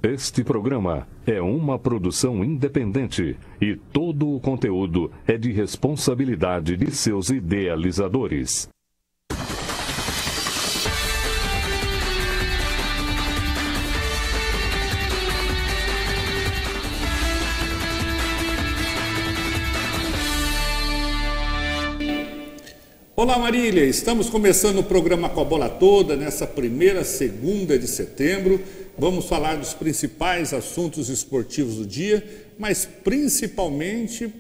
Este programa é uma produção independente e todo o conteúdo é de responsabilidade de seus idealizadores. Olá Marília, estamos começando o programa Com a Bola Toda nessa primeira segunda de setembro. Vamos falar dos principais assuntos esportivos do dia, mas principalmente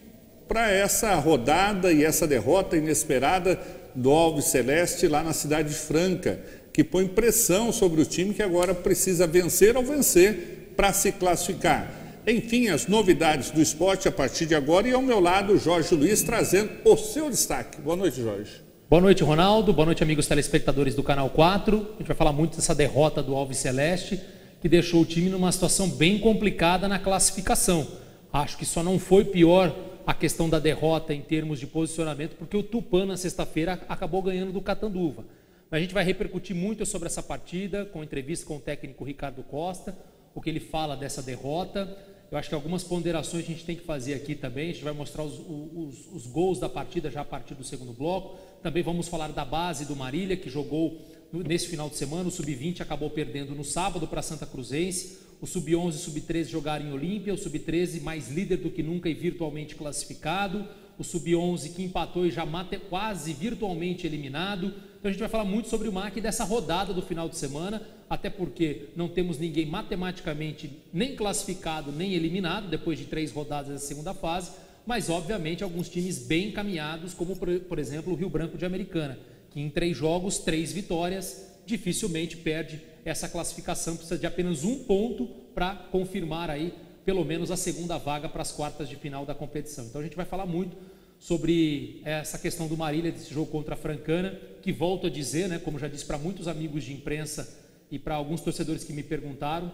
para essa rodada e essa derrota inesperada do Alves Celeste lá na Cidade Franca, que põe pressão sobre o time que agora precisa vencer ou vencer para se classificar. Enfim, as novidades do esporte a partir de agora, e ao meu lado Jorge Luiz trazendo o seu destaque. Boa noite, Jorge. Boa noite, Ronaldo. Boa noite, amigos telespectadores do Canal 4. A gente vai falar muito dessa derrota do Alves Celeste, que deixou o time numa situação bem complicada na classificação. Acho que só não foi pior a questão da derrota em termos de posicionamento, porque o Tupã na sexta-feira acabou ganhando do Catanduva. A gente vai repercutir muito sobre essa partida, com entrevista com o técnico Ricardo Costa, o que ele fala dessa derrota. Eu acho que algumas ponderações a gente tem que fazer aqui também. A gente vai mostrar os gols da partida já a partir do segundo bloco. Também vamos falar da base do Marília, que jogou nesse final de semana. O Sub-20 acabou perdendo no sábado para Santa Cruzense. O Sub-11 e o Sub-13 jogaram em Olímpia. O Sub-13 mais líder do que nunca e virtualmente classificado. O Sub-11 que empatou e já quase virtualmente eliminado. Então a gente vai falar muito sobre o MAC dessa rodada do final de semana, até porque não temos ninguém matematicamente nem classificado nem eliminado depois de 3 rodadas da segunda fase, mas obviamente alguns times bem encaminhados, como por exemplo o Rio Branco de Americana, que em 3 jogos, 3 vitórias, dificilmente perde essa classificação, precisa de apenas 1 ponto para confirmar aí pelo menos a segunda vaga para as quartas de final da competição. Então a gente vai falar muito sobre essa questão do Marília, desse jogo contra a Francana, que volto a dizer, né, como já disse para muitos amigos de imprensa e para alguns torcedores que me perguntaram,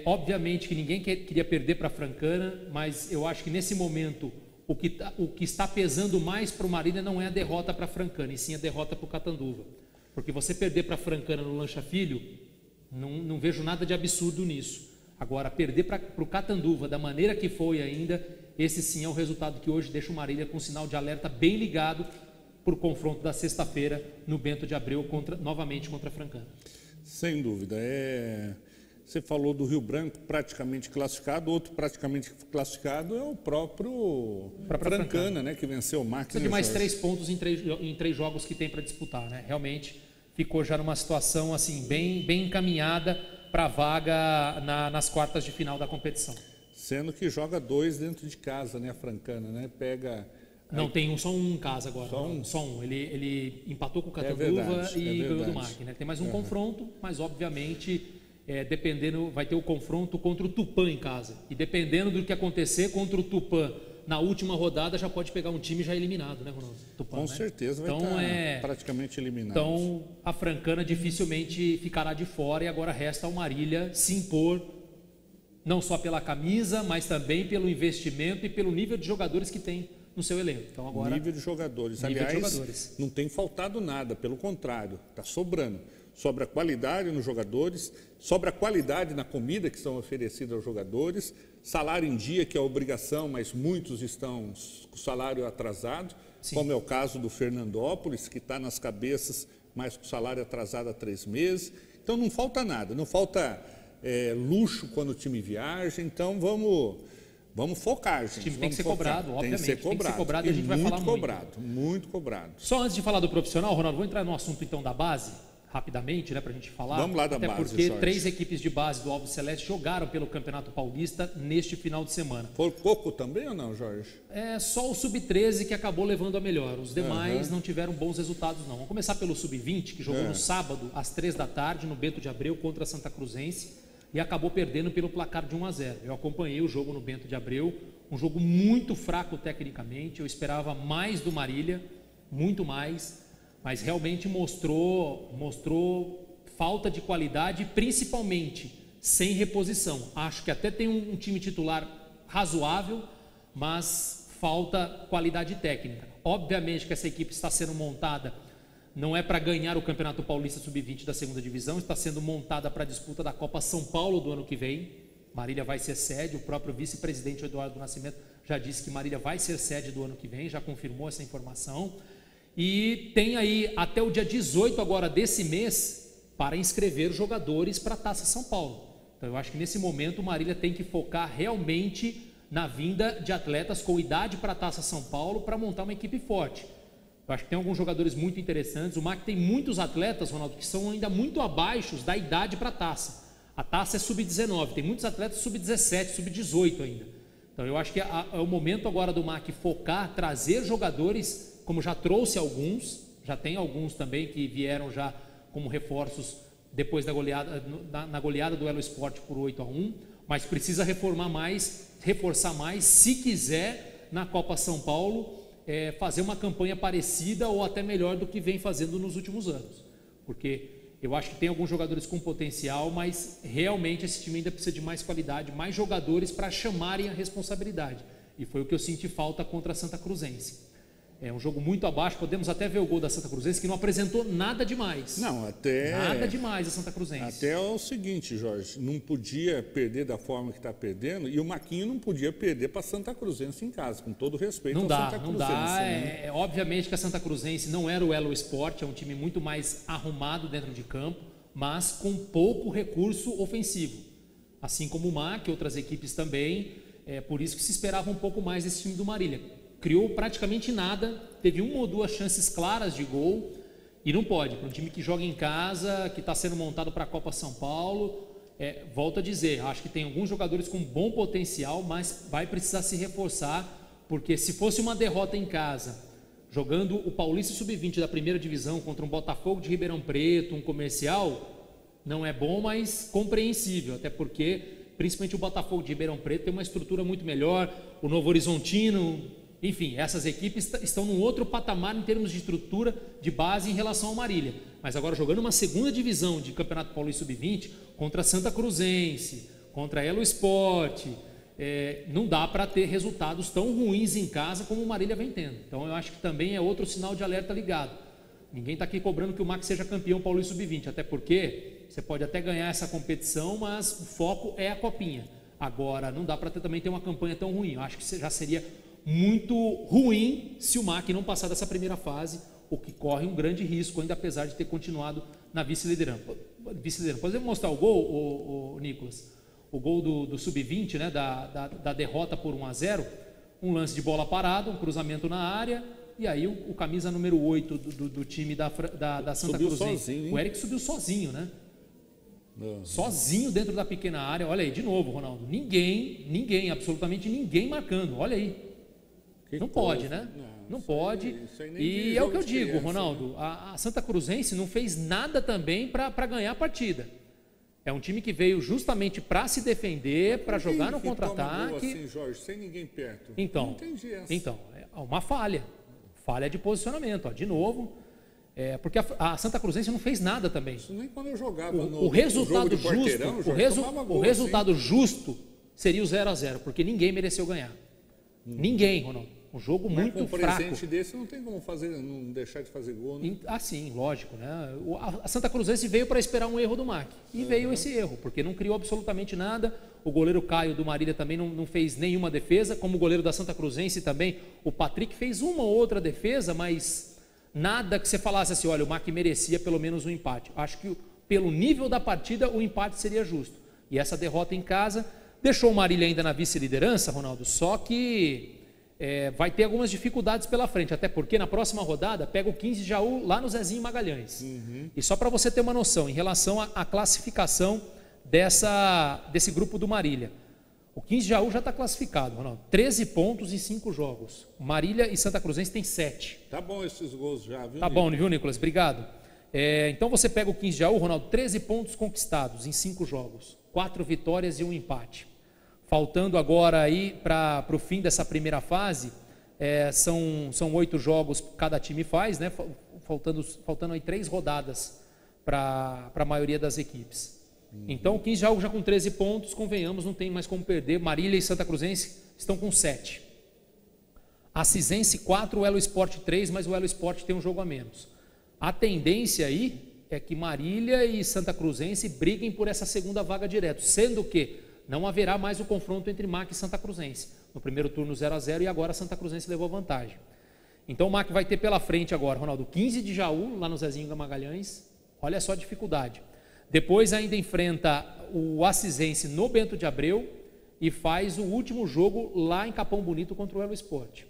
obviamente que ninguém queria perder para a Francana, mas eu acho que nesse momento o que está pesando mais para o Marília não é a derrota para a Francana, e sim a derrota para o Catanduva. Porque você perder para a Francana no Lancha Filho, não vejo nada de absurdo nisso. Agora, perder para o Catanduva da maneira que foi ainda, esse sim é o resultado que hoje deixa o Marília com um sinal de alerta bem ligado para o confronto da sexta-feira no Bento de Abreu, novamente contra a Francana. Sem dúvida. Você falou do Rio Branco praticamente classificado, outro praticamente classificado é o próprio Francana, né, que venceu o MAC. Precisa de mais 3 pontos em 3 jogos que tem para disputar, né? Realmente ficou já numa situação assim bem encaminhada para a vaga nas quartas de final da competição. Sendo que joga 2 dentro de casa, né, a Francana, né? Não, tem só um em casa agora. Só um. Ele empatou com o Catanduva e ganhou do MAC, né? Tem mais um confronto, mas obviamente, dependendo, vai ter o confronto contra o Tupã em casa. E dependendo do que acontecer contra o Tupã na última rodada, já pode pegar um time já eliminado, né, Ronaldo? Tupã, com certeza vai estar praticamente eliminado. Então, a Francana dificilmente ficará de fora e agora resta ao Marília se impor, não só pela camisa, mas também pelo investimento e pelo nível de jogadores que tem no seu elenco. Então, agora, nível de jogadores. Aliás, não tem faltado nada, pelo contrário, está sobrando. Sobra qualidade nos jogadores, sobra qualidade na comida que são oferecidas aos jogadores, salário em dia, que é obrigação, mas muitos estão com salário atrasado, sim, como é o caso do Fernandópolis, que está nas cabeças, mas com salário atrasado há 3 meses. Então não falta nada, não falta luxo quando o time viaja, então vamos focar, gente. O time tem que ser cobrado, obviamente. Tem que ser cobrado, e a gente vai falar muito cobrado. Só antes de falar do profissional, Ronaldo, vou entrar no assunto então da base, rapidamente, né, para a gente falar. Vamos lá da base, porque Jorge. 3 equipes de base do Alves Celeste jogaram pelo Campeonato Paulista neste final de semana. Foi pouco também ou não, Jorge? Só o Sub-13 que acabou levando a melhor. Os demais não tiveram bons resultados, não. Vamos começar pelo Sub-20, que jogou no sábado, às 3 da tarde, no Bento de Abreu, contra a Santa Cruzense, e acabou perdendo pelo placar de 1-0. Eu acompanhei o jogo no Bento de Abreu, um jogo muito fraco tecnicamente. Eu esperava mais do Marília, muito mais, mas realmente mostrou falta de qualidade, principalmente sem reposição. Acho que até tem um time titular razoável, mas falta qualidade técnica. Obviamente que essa equipe está sendo montada não é para ganhar o Campeonato Paulista Sub-20 da segunda divisão, está sendo montada para a disputa da Copa São Paulo do ano que vem. Marília vai ser sede, o próprio vice-presidente Eduardo Nascimento já disse que Marília vai ser sede do ano que vem, já confirmou essa informação. E tem aí até o dia 18 agora desse mês para inscrever jogadores para a Taça São Paulo. Então eu acho que nesse momento o Marília tem que focar realmente na vinda de atletas com idade para a Taça São Paulo para montar uma equipe forte. Eu acho que tem alguns jogadores muito interessantes. O MAC tem muitos atletas, Ronaldo, que são ainda muito abaixo da idade para a Taça. A Taça é sub-19, tem muitos atletas sub-17, sub-18 ainda. Então eu acho que é o momento agora do MAC focar, trazer jogadores, como já trouxe alguns, já tem alguns também que vieram já como reforços depois da goleada, na goleada do Elo Sport por 8-1, mas precisa reforçar mais, se quiser, na Copa São Paulo, fazer uma campanha parecida ou até melhor do que vem fazendo nos últimos anos. Porque eu acho que tem alguns jogadores com potencial, mas realmente esse time ainda precisa de mais qualidade, mais jogadores para chamarem a responsabilidade. E foi o que eu senti falta contra a Santa Cruzense. É um jogo muito abaixo, podemos até ver o gol da Santa Cruzense, que não apresentou nada demais. Não, até... Nada demais a Santa Cruzense. Até é o seguinte, Jorge, não podia perder da forma que está perdendo, e o Maquinho não podia perder para a Santa Cruzense em casa, com todo respeito ao Santa Cruzense. Não dá, né? Obviamente que a Santa Cruzense não era o Elo Sport, é um time muito mais arrumado dentro de campo, mas com pouco recurso ofensivo. Assim como o MAC, outras equipes também, por isso que se esperava um pouco mais desse time do Marília. Criou praticamente nada, teve uma ou duas chances claras de gol e não pode, para um time que joga em casa, que está sendo montado para a Copa São Paulo, volto a dizer, acho que tem alguns jogadores com bom potencial, mas vai precisar se reforçar, porque se fosse uma derrota em casa, jogando o Paulista Sub-20 da primeira divisão contra um Botafogo de Ribeirão Preto, um Comercial, não é bom, mas compreensível, até porque principalmente o Botafogo de Ribeirão Preto tem uma estrutura muito melhor, o Novo Horizontino... Enfim, essas equipes estão num outro patamar em termos de estrutura de base em relação ao Marília. Mas agora jogando uma segunda divisão de Campeonato Paulista Sub-20 contra Santa Cruzense, contra Elo Sport, não dá para ter resultados tão ruins em casa como o Marília vem tendo. Então eu acho que também é outro sinal de alerta ligado. Ninguém está aqui cobrando que o MAC seja campeão Paulista Sub-20, até porque você pode até ganhar essa competição, mas o foco é a copinha. Agora, não dá para também ter uma campanha tão ruim. Eu acho que já seria muito ruim se o MAC não passar dessa primeira fase, o que corre um grande risco, ainda apesar de ter continuado na vice-liderança. Podemos mostrar o gol, o Nicolas? O gol do Sub-20, né, da derrota por 1-0, um lance de bola parada, um cruzamento na área, e aí o camisa número 8 do time da Santa Cruzense, o Eric subiu sozinho, né? Sozinho dentro da pequena área. Olha aí, de novo, Ronaldo, ninguém, absolutamente ninguém marcando, olha aí. Não pode, né? Não pode. E é o que eu digo, Ronaldo, a Santa Cruzense não fez nada também para ganhar a partida. É um time que veio justamente para se defender, para jogar no contra-ataque. Assim, Jorge, sem ninguém perto. Então, é uma falha de posicionamento, ó, de novo. Porque a Santa Cruzense não fez nada também. Isso nem quando eu jogava o resultado justo, o resultado justo seria o 0-0, porque ninguém mereceu ganhar. Ninguém, Ronaldo. Um jogo muito fraco. Com um presente desse não tem como não deixar de fazer gol, né? Sim, lógico, né? A Santa Cruzense veio para esperar um erro do MAC. E veio esse erro, porque não criou absolutamente nada. O goleiro Caio do Marília também não fez nenhuma defesa, como o goleiro da Santa Cruzense também. O Patrick fez uma ou outra defesa, mas nada que você falasse assim, olha, o MAC merecia pelo menos um empate. Acho que pelo nível da partida o empate seria justo. E essa derrota em casa deixou o Marília ainda na vice-liderança, Ronaldo, só que vai ter algumas dificuldades pela frente, até porque na próxima rodada pega o 15 de Jaú lá no Zezinho Magalhães. E só para você ter uma noção, em relação à classificação desse grupo do Marília, o 15 de Jaú já está classificado, Ronaldo, 13 pontos em 5 jogos. Marília e Santa Cruzense tem 7. Tá bom esses gols já, viu? Tá bom, viu, Nicolas? Obrigado. Então você pega o 15 de Jaú, Ronaldo, 13 pontos conquistados em 5 jogos, 4 vitórias e 1 empate. Faltando agora aí para o fim dessa primeira fase, são 8 jogos que cada time faz, né? Faltando aí 3 rodadas para a maioria das equipes. Então, o 15 já com 13 pontos, convenhamos, não tem mais como perder. Marília e Santa Cruzense estão com 7. A Cisense 4, o Elo Sport 3, mas o Elo Sport tem um jogo a menos. A tendência aí é que Marília e Santa Cruzense briguem por essa segunda vaga direto, sendo que não haverá mais o confronto entre MAC e Santa Cruzense. No primeiro turno 0-0 e agora Santa Cruzense levou vantagem. Então o MAC vai ter pela frente agora, Ronaldo, 15 de Jaú, lá no Zezinho Magalhães. Olha só a dificuldade. Depois ainda enfrenta o Acisense no Bento de Abreu e faz o último jogo lá em Capão Bonito contra o Elo Sport.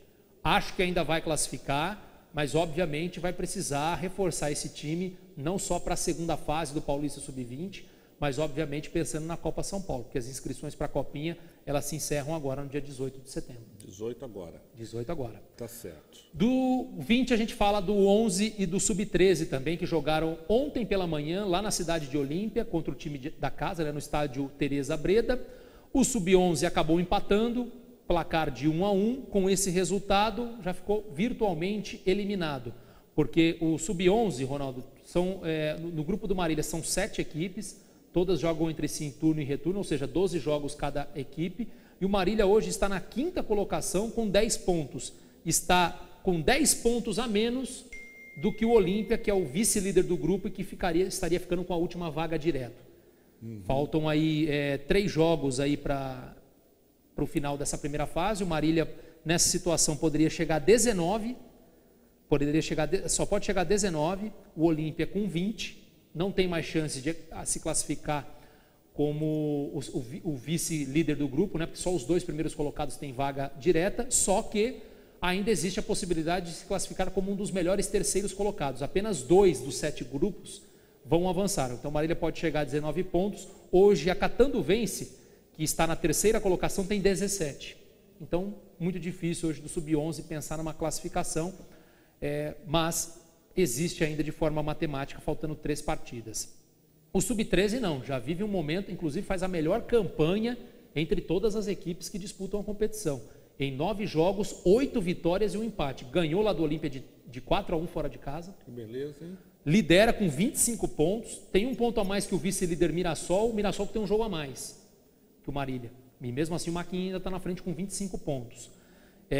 Acho que ainda vai classificar, mas obviamente vai precisar reforçar esse time, não só para a segunda fase do Paulista Sub-20, mas obviamente pensando na Copa São Paulo, porque as inscrições para a Copinha, elas se encerram agora no dia 18 de setembro. 18 agora. 18 agora. Tá certo. Do 20 a gente fala do 11 e do Sub-13 também, que jogaram ontem pela manhã lá na cidade de Olímpia, contra o time da casa, né, no estádio Tereza Breda. O Sub-11 acabou empatando, placar de 1-1, com esse resultado já ficou virtualmente eliminado, porque o Sub-11, Ronaldo, no grupo do Marília são 7 equipes, todas jogam entre si em turno e retorno, ou seja, 12 jogos cada equipe, e o Marília hoje está na 5ª colocação com 10 pontos, está com 10 pontos a menos do que o Olímpia, que é o vice-líder do grupo e que estaria ficando com a última vaga direto. Faltam aí 3 jogos aí para o final dessa primeira fase. O Marília, nessa situação, poderia chegar a 19, só pode chegar a 19, o Olímpia com 20, não tem mais chance de se classificar como o vice-líder do grupo, né? Porque só os 2 primeiros colocados têm vaga direta, só que ainda existe a possibilidade de se classificar como um dos melhores terceiros colocados. Apenas 2 dos 7 grupos vão avançar. Então, Marília pode chegar a 19 pontos. Hoje, a Catanduvense, que está na 3ª colocação, tem 17. Então, muito difícil hoje do Sub-11 pensar numa classificação, mas existe ainda de forma matemática, faltando 3 partidas. O Sub-13 não, já vive um momento, inclusive faz a melhor campanha entre todas as equipes que disputam a competição. Em 9 jogos, 8 vitórias e 1 empate. Ganhou lá do Olímpia de 4-1 fora de casa. Que beleza, hein? Lidera com 25 pontos, tem 1 ponto a mais que o vice-líder Mirassol, o Mirassol que tem um jogo a mais que o Marília. E mesmo assim o MAC ainda está na frente com 25 pontos.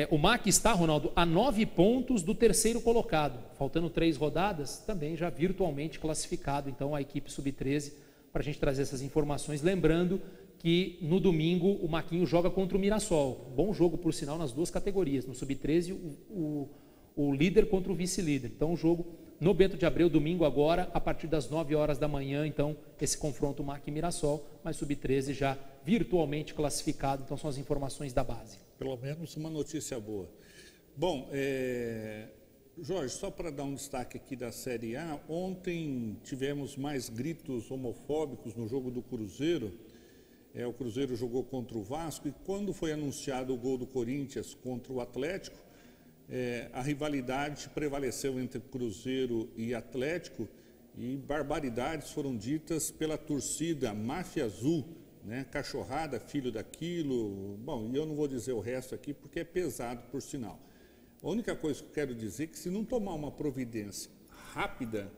O MAC está, Ronaldo, a 9 pontos do 3º colocado. Faltando 3 rodadas, também já virtualmente classificado, então, a equipe Sub-13, para a gente trazer essas informações. Lembrando que no domingo o Maquinho joga contra o Mirassol. Bom jogo, por sinal, nas 2 categorias. No Sub-13, o líder contra o vice-líder. Então, o jogo no Bento de Abreu, domingo agora, a partir das 9 horas da manhã, então, esse confronto MAC e Mirassol, mas Sub-13 já virtualmente classificado, então são as informações da base. Pelo menos uma notícia boa. Bom, Jorge, só para dar um destaque aqui da Série A, ontem tivemos mais gritos homofóbicos no jogo do Cruzeiro. O Cruzeiro jogou contra o Vasco e quando foi anunciado o gol do Corinthians contra o Atlético, a rivalidade prevaleceu entre Cruzeiro e Atlético e barbaridades foram ditas pela torcida Máfia Azul, né? Cachorrada, filho daquilo. Bom, e eu não vou dizer o resto aqui porque é pesado, por sinal. A única coisa que eu quero dizer é que se não tomar uma providência rápida,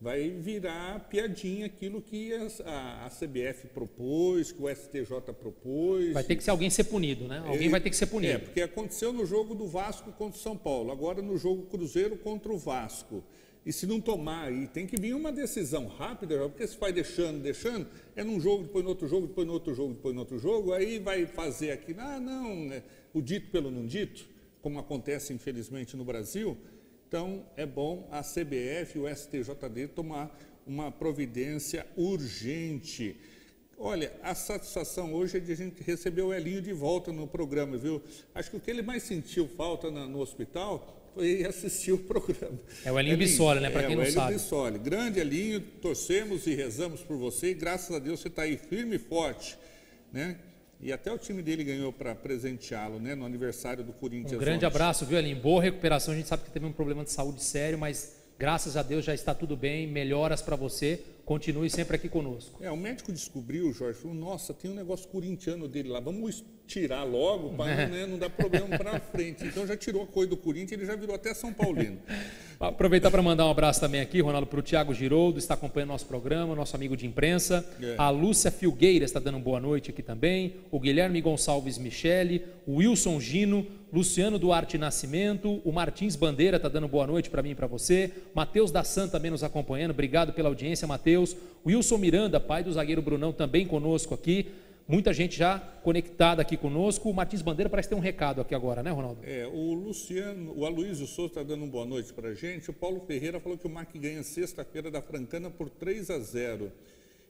vai virar piadinha aquilo que a CBF propôs, que o STJ propôs. Vai ter que ser alguém ser punido, né? Alguém vai ter que ser punido. Porque aconteceu no jogo do Vasco contra o São Paulo, agora no jogo Cruzeiro contra o Vasco. E se não tomar, e tem que vir uma decisão rápida, porque se vai deixando, num jogo, depois no outro jogo, depois no outro jogo, depois no outro jogo, aí vai fazer aqui, o dito pelo não dito, como acontece infelizmente no Brasil. Então, é bom a CBF e o STJD tomar uma providência urgente. Olha, a satisfação hoje é de a gente receber o Elinho de volta no programa, viu? Acho que o que ele mais sentiu falta no hospital foi assistir o programa. É o Elinho Bissoli, né? Para quem não sabe. É o Elinho Bissoli. Grande Elinho, torcemos e rezamos por você e graças a Deus você está aí firme e forte, né? E até o time dele ganhou para presenteá-lo, né, no aniversário do Corinthians. Um grande abraço, viu, Elinho? Boa recuperação. A gente sabe que teve um problema de saúde sério, mas graças a Deus já está tudo bem. Melhoras para você. Continue sempre aqui conosco. O médico descobriu, Jorge, falou, nossa, tem um negócio corintiano dele lá. Vamos tirar logo para não dar problema para frente. Então já tirou a coisa do Corinthians, ele já virou até São Paulino. Aproveitar para mandar um abraço também aqui, Ronaldo, para o Thiago Giroldo, está acompanhando nosso programa, nosso amigo de imprensa. A Lúcia Filgueira está dando boa noite aqui também. O Guilherme Gonçalves Michele, o Wilson Gino, Luciano Duarte Nascimento, o Martins Bandeira está dando boa noite para mim e para você, Matheus da Santa também nos acompanhando, obrigado pela audiência, Matheus. Wilson Miranda, pai do zagueiro Brunão, também conosco aqui, muita gente já conectada aqui conosco. O Martins Bandeira parece ter um recado aqui agora, né, Ronaldo? O Aloysio Souza está dando uma boa noite para a gente, o Paulo Ferreira falou que o MAC ganha sexta-feira da Francana por 3-0,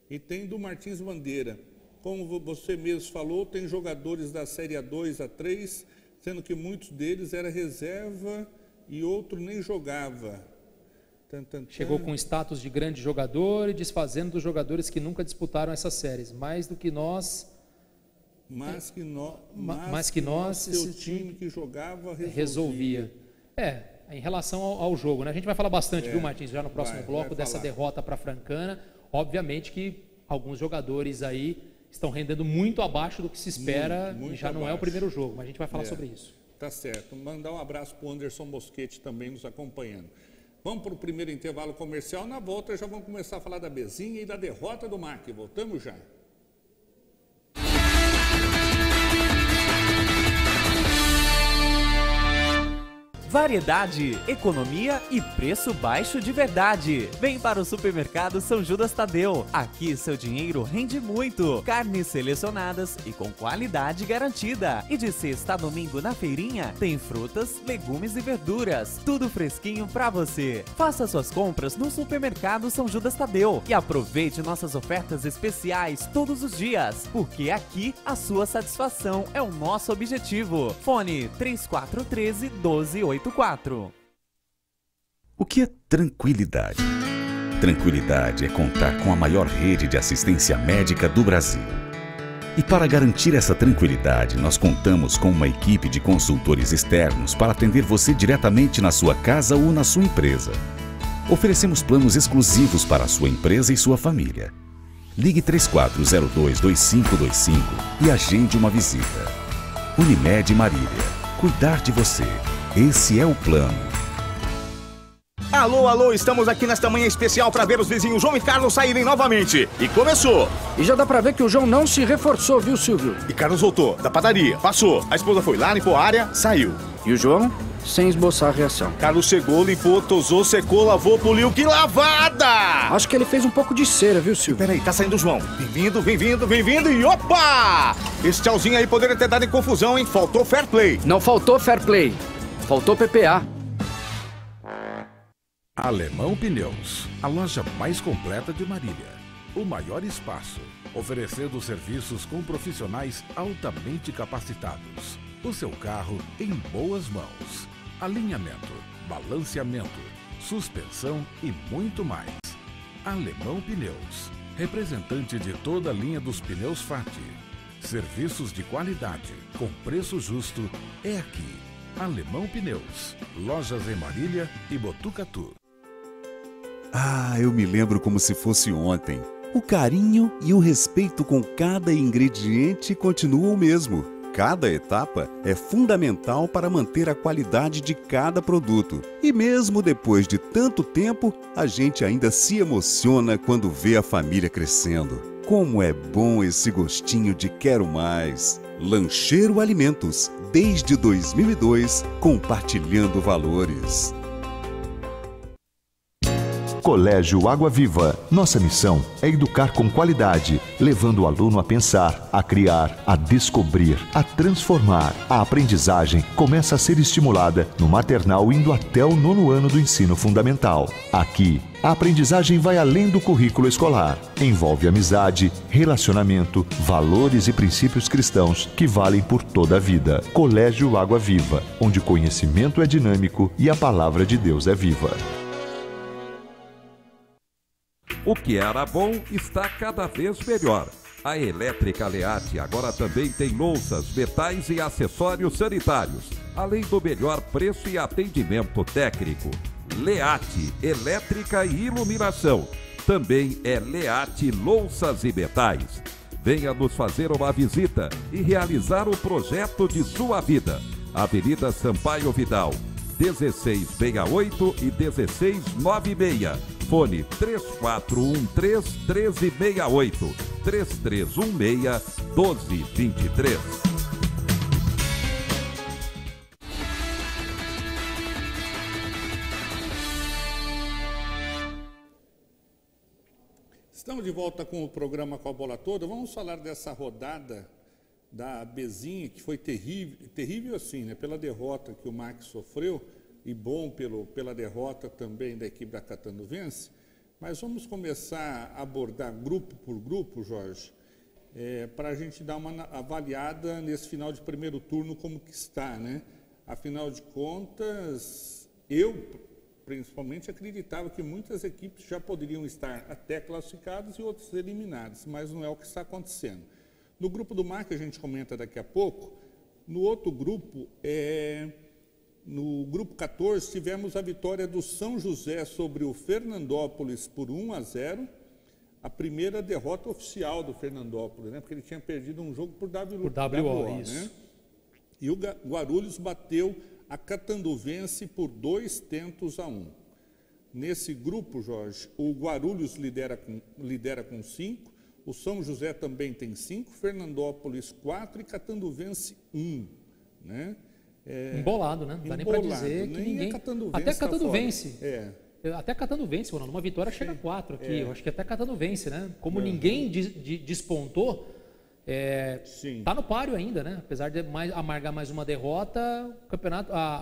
e tem do Martins Bandeira, como você mesmo falou, tem jogadores da Série A2, A3, sendo que muitos deles era reserva e outro nem jogava. Chegou com status de grande jogador e desfazendo dos jogadores que nunca disputaram essas séries. Mais do que nós... Mais que nós, seu time que jogava resolvia. Em relação ao jogo, né? A gente vai falar bastante, viu, Martins, já no próximo bloco, dessa derrota para a Francana. Obviamente que alguns jogadores aí estão rendendo muito abaixo do que se espera, muito já não abaixo. É o primeiro jogo, mas a gente vai falar sobre isso. Tá certo. Mandar um abraço para o Anderson Moschetti também nos acompanhando. Vamos para o primeiro intervalo comercial. Na volta já vamos começar a falar da Bezinha e da derrota do MAC. Voltamos já. Variedade, economia e preço baixo de verdade. Vem para o Supermercado São Judas Tadeu. Aqui seu dinheiro rende muito. Carnes selecionadas e com qualidade garantida. E de sexta a domingo na feirinha tem frutas, legumes e verduras. Tudo fresquinho para você. Faça suas compras no Supermercado São Judas Tadeu e aproveite nossas ofertas especiais todos os dias, porque aqui a sua satisfação é o nosso objetivo. Fone 3413-1284. O que é tranquilidade? Tranquilidade é contar com a maior rede de assistência médica do Brasil. E para garantir essa tranquilidade, nós contamos com uma equipe de consultores externos para atender você diretamente na sua casa ou na sua empresa. Oferecemos planos exclusivos para a sua empresa e sua família. Ligue 3402-2525 e agende uma visita. Unimed Marília. Cuidar de você. Esse é o plano. Alô, alô, estamos aqui nesta manhã especial para ver os vizinhos João e Carlos saírem novamente. E começou! E já dá pra ver que o João não se reforçou, viu, Silvio? E Carlos voltou, da padaria, passou. A esposa foi lá, limpou a área, saiu. E o João? Sem esboçar a reação. Carlos chegou, limpou, tosou, secou, lavou, poliu. Que lavada! Acho que ele fez um pouco de cera, viu, Silvio? Peraí, tá saindo o João. Bem-vindo e opa! Esse tchauzinho aí poderia ter dado em confusão, hein? Faltou fair play. Não faltou fair play. Faltou PPA. Alemão Pneus, a loja mais completa de Marília. O maior espaço, oferecendo serviços com profissionais altamente capacitados. O seu carro em boas mãos. Alinhamento, balanceamento, suspensão e muito mais. Alemão Pneus, representante de toda a linha dos pneus FAT. Serviços de qualidade, com preço justo, é aqui. Alemão Pneus, lojas em Marília e Botucatu. Eu me lembro como se fosse ontem. O carinho e o respeito com cada ingrediente continuam o mesmo. Cada etapa é fundamental para manter a qualidade de cada produto. E mesmo depois de tanto tempo, a gente ainda se emociona quando vê a família crescendo. Como é bom esse gostinho de quero mais. Lancheiro Alimentos, desde 2002, compartilhando valores. Colégio Água Viva. Nossa missão é educar com qualidade, levando o aluno a pensar, a criar, a descobrir, a transformar. A aprendizagem começa a ser estimulada no maternal indo até o 9º ano do ensino fundamental. Aqui, a aprendizagem vai além do currículo escolar. Envolve amizade, relacionamento, valores e princípios cristãos que valem por toda a vida. Colégio Água Viva, onde o conhecimento é dinâmico e a palavra de Deus é viva. O que era bom está cada vez melhor. A Elétrica Leate agora também tem louças, metais e acessórios sanitários, além do melhor preço e atendimento técnico. Leate, elétrica e iluminação. Também é Leate Louças e Metais. Venha nos fazer uma visita e realizar o projeto de sua vida. Avenida Sampaio Vidal, 1668 e 1696. Fone 3413-1368, 3316-1223. Estamos de volta com o programa Com a Bola Toda. Vamos falar dessa rodada da Bezinha, que foi terrível assim, né? Pela derrota que o Mac sofreu, e bom pela derrota também da equipe da Catanduvense. Mas vamos começar a abordar grupo por grupo, Jorge, para a gente dar uma avaliada nesse final de primeiro turno como que está, né? Afinal de contas, eu principalmente acreditava que muitas equipes já poderiam estar até classificadas e outras eliminadas, mas não é o que está acontecendo. No grupo do Mar, que a gente comenta daqui a pouco, no outro grupo, no grupo 14, tivemos a vitória do São José sobre o Fernandópolis por 1-0, a primeira derrota oficial do Fernandópolis, né? Porque ele tinha perdido um jogo por WO, isso. né? E o Guarulhos bateu a Catanduvense por 2-1. Nesse grupo, Jorge, o Guarulhos lidera com 5, o São José também tem 5, Fernandópolis 4 e Catanduvense 1. Né? Embolado, né? Não dá nem para dizer que ninguém... Até Catanduvense. Até Catanduvense, Ronaldo, uma vitória chega a 4 aqui. Eu acho que até Catanduvense, né? Como ninguém despontou, está no páreo ainda, né? Apesar de amargar mais uma derrota,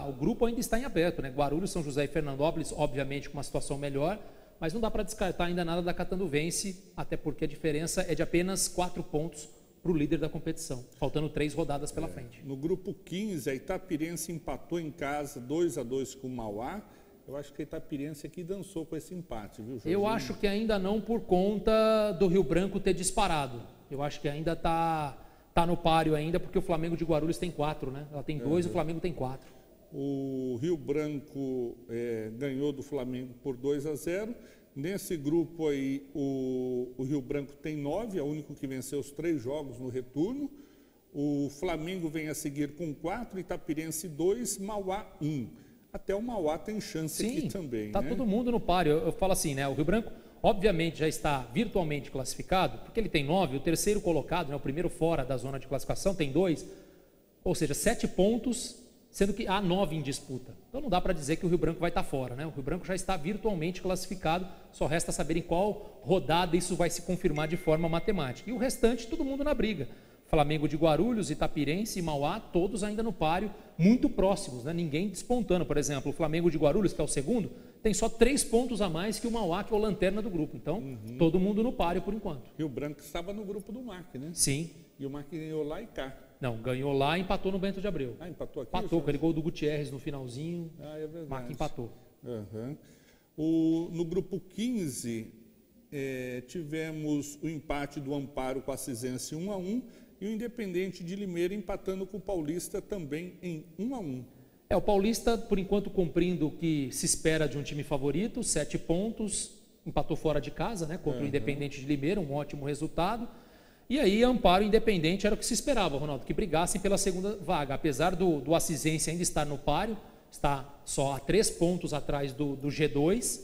o grupo ainda está em aberto, né? Guarulhos, São José e Fernandópolis, obviamente com uma situação melhor, mas não dá para descartar ainda nada da Catanduvense, até porque a diferença é de apenas 4 pontos para o líder da competição, faltando 3 rodadas pela frente. No grupo 15, a Itapirense empatou em casa 2-2 com o Mauá. Eu acho que a Itapirense aqui dançou com esse empate, viu, Jorginho? Eu acho que ainda não por conta do Rio Branco ter disparado. Eu acho que ainda tá no páreo ainda, porque o Flamengo de Guarulhos tem 4, né? Ela tem 2, o Flamengo tem 4. O Rio Branco ganhou do Flamengo por 2-0. Nesse grupo aí, o Rio Branco tem 9, é o único que venceu os 3 jogos no retorno. O Flamengo vem a seguir com 4, Itapirense 2, Mauá 1. Até o Mauá tem chance aqui também. Está todo mundo no páreo. Eu falo assim, né? O Rio Branco, obviamente, já está virtualmente classificado, porque ele tem 9, o terceiro colocado, né, o primeiro fora da zona de classificação, tem 2, ou seja, 7 pontos, sendo que há 9 em disputa. Então não dá para dizer que o Rio Branco vai estar fora, né? O Rio Branco já está virtualmente classificado, só resta saber em qual rodada isso vai se confirmar de forma matemática. E o restante, todo mundo na briga. Flamengo de Guarulhos, Itapirense e Mauá, todos ainda no páreo, muito próximos, né? Ninguém despontando. Por exemplo, o Flamengo de Guarulhos, que é o segundo, tem só 3 pontos a mais que o Mauá, que é o lanterna do grupo. Então, todo mundo no páreo por enquanto. Rio Branco estava no grupo do Marc, né? Sim. E o Marc ganhou lá e cá. Não, ganhou lá e empatou no Bento de Abreu. Ah, empatou aqui? Empatou, aquele gol do Gutierrez no finalzinho. Ah, é verdade. Marc empatou. No grupo 15, tivemos o empate do Amparo com a Cisense 1-1 e o Independente de Limeira empatando com o Paulista também em 1-1. O Paulista, por enquanto, cumprindo o que se espera de um time favorito, 7 pontos, empatou fora de casa, né, contra o Independente de Limeira, um ótimo resultado. E aí, Amparo e Independente era o que se esperava, Ronaldo, que brigassem pela segunda vaga. Apesar do Acisense ainda estar no páreo, está só a 3 pontos atrás do G2,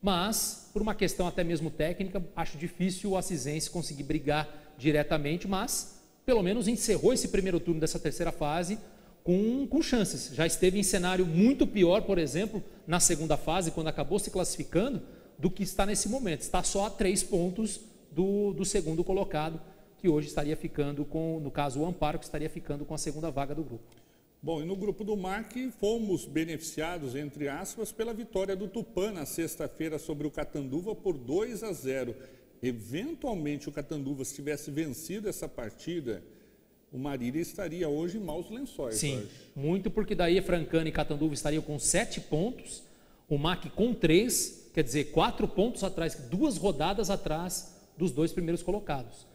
mas, por uma questão até mesmo técnica, acho difícil o Acisense conseguir brigar diretamente, mas pelo menos encerrou esse primeiro turno dessa terceira fase com chances. Já esteve em cenário muito pior, por exemplo, na segunda fase, quando acabou se classificando, do que está nesse momento. Está só a 3 pontos do segundo colocado, que hoje estaria ficando com, no caso, o Amparo, que estaria ficando com a segunda vaga do grupo. Bom, e no grupo do Marc, fomos beneficiados, entre aspas, pela vitória do Tupã na sexta-feira sobre o Catanduva por 2-0. Eventualmente o Catanduva, se tivesse vencido essa partida, o Marília estaria hoje em maus lençóis. Sim, Jorge. muito, porque daí Francana e Catanduva estariam com 7 pontos, o MAC com 3, quer dizer, 4 pontos atrás, 2 rodadas atrás dos 2 primeiros colocados.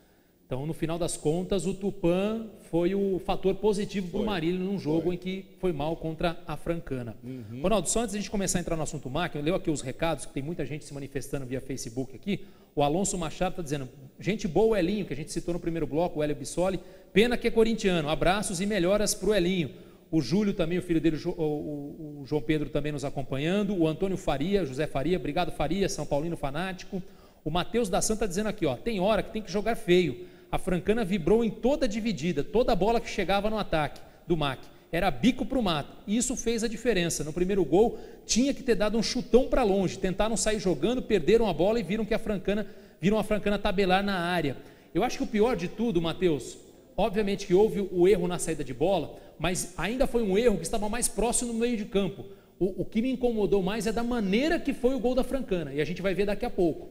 Então, no final das contas, o Tupã foi o fator positivo para o Marília num jogo em que foi mal contra a Francana. Ronaldo, só antes de a gente começar a entrar no assunto MAC, eu leio aqui os recados, que tem muita gente se manifestando via Facebook aqui. O Alonso Machado está dizendo, gente boa o Elinho, que a gente citou no primeiro bloco, o Hélio Bissoli, pena que é corintiano, abraços e melhoras para o Elinho. O Júlio também, o filho dele, o João Pedro também nos acompanhando, o Antônio Faria, José Faria, obrigado Faria, São Paulino fanático. O Matheus da Santa dizendo aqui, ó, tem hora que tem que jogar feio. A Francana vibrou em toda a dividida, toda a bola que chegava no ataque do MAC. Era bico para o mato. E isso fez a diferença. No primeiro gol, tinha que ter dado um chutão para longe. Tentaram sair jogando, perderam a bola e viram que a Francana viram a Francana tabelar na área. Eu acho que o pior de tudo, Matheus, obviamente que houve o erro na saída de bola, mas ainda foi um erro que estava mais próximo no meio de campo. O que me incomodou mais é da maneira que foi o gol da Francana, e a gente vai ver daqui a pouco.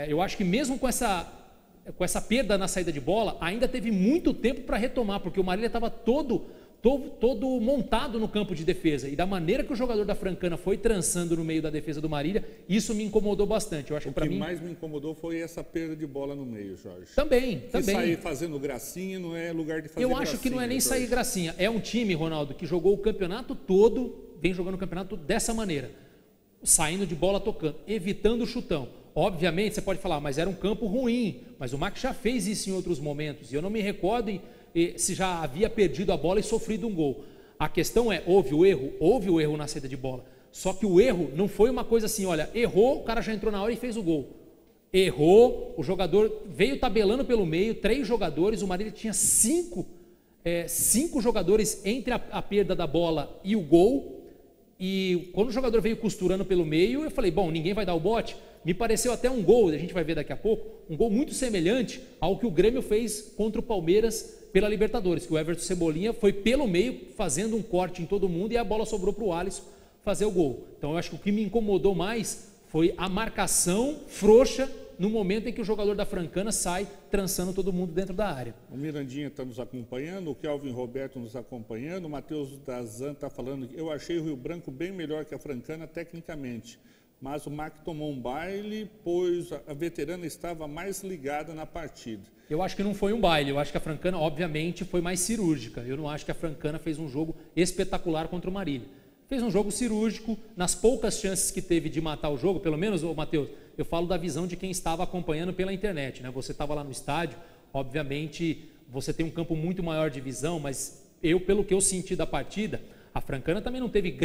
Eu acho que mesmo com essa perda na saída de bola, ainda teve muito tempo para retomar, porque o Marília estava todo montado no campo de defesa, e da maneira que o jogador da Francana foi trançando no meio da defesa do Marília, isso me incomodou bastante. Eu acho que mais me incomodou foi essa perda de bola no meio, Jorge. Também. Sair fazendo gracinha não é lugar de fazer gracinha. Eu acho que não é nem sair gracinha, é um time, Ronaldo, que jogou o campeonato todo, vem jogando o campeonato dessa maneira, saindo de bola tocando, evitando o chutão. Obviamente você pode falar, mas era um campo ruim, mas o Mac já fez isso em outros momentos, e eu não me recordo se já havia perdido a bola e sofrido um gol. A questão é, houve o erro na saída de bola, só que o erro não foi uma coisa assim, olha, errou, o cara já entrou na hora e fez o gol. Errou, o jogador veio tabelando pelo meio, 3 jogadores, o Marília tinha 5 jogadores entre a perda da bola e o gol, e quando o jogador veio costurando pelo meio, eu falei, bom, ninguém vai dar o bote. Me pareceu até um gol, a gente vai ver daqui a pouco, um gol muito semelhante ao que o Grêmio fez contra o Palmeiras pela Libertadores, que o Everton Cebolinha foi pelo meio, fazendo um corte em todo mundo, e a bola sobrou para o Alisson fazer o gol. Então eu acho que o que me incomodou mais foi a marcação frouxa no momento em que o jogador da Francana sai trançando todo mundo dentro da área. O Mirandinha está nos acompanhando, o Kelvin Roberto nos acompanhando, o Matheus Dazan está falando que eu achei o Rio Branco bem melhor que a Francana tecnicamente, mas o Mac tomou um baile, pois a veterana estava mais ligada na partida. Eu acho que não foi um baile, eu acho que a Francana obviamente foi mais cirúrgica. Eu não acho que a Francana fez um jogo espetacular contra o Marília. Fez um jogo cirúrgico, nas poucas chances que teve de matar o jogo, pelo menos, Matheus, eu falo da visão de quem estava acompanhando pela internet, né? Você estava lá no estádio, obviamente você tem um campo muito maior de visão, mas pelo que eu senti da partida, a Francana também não teve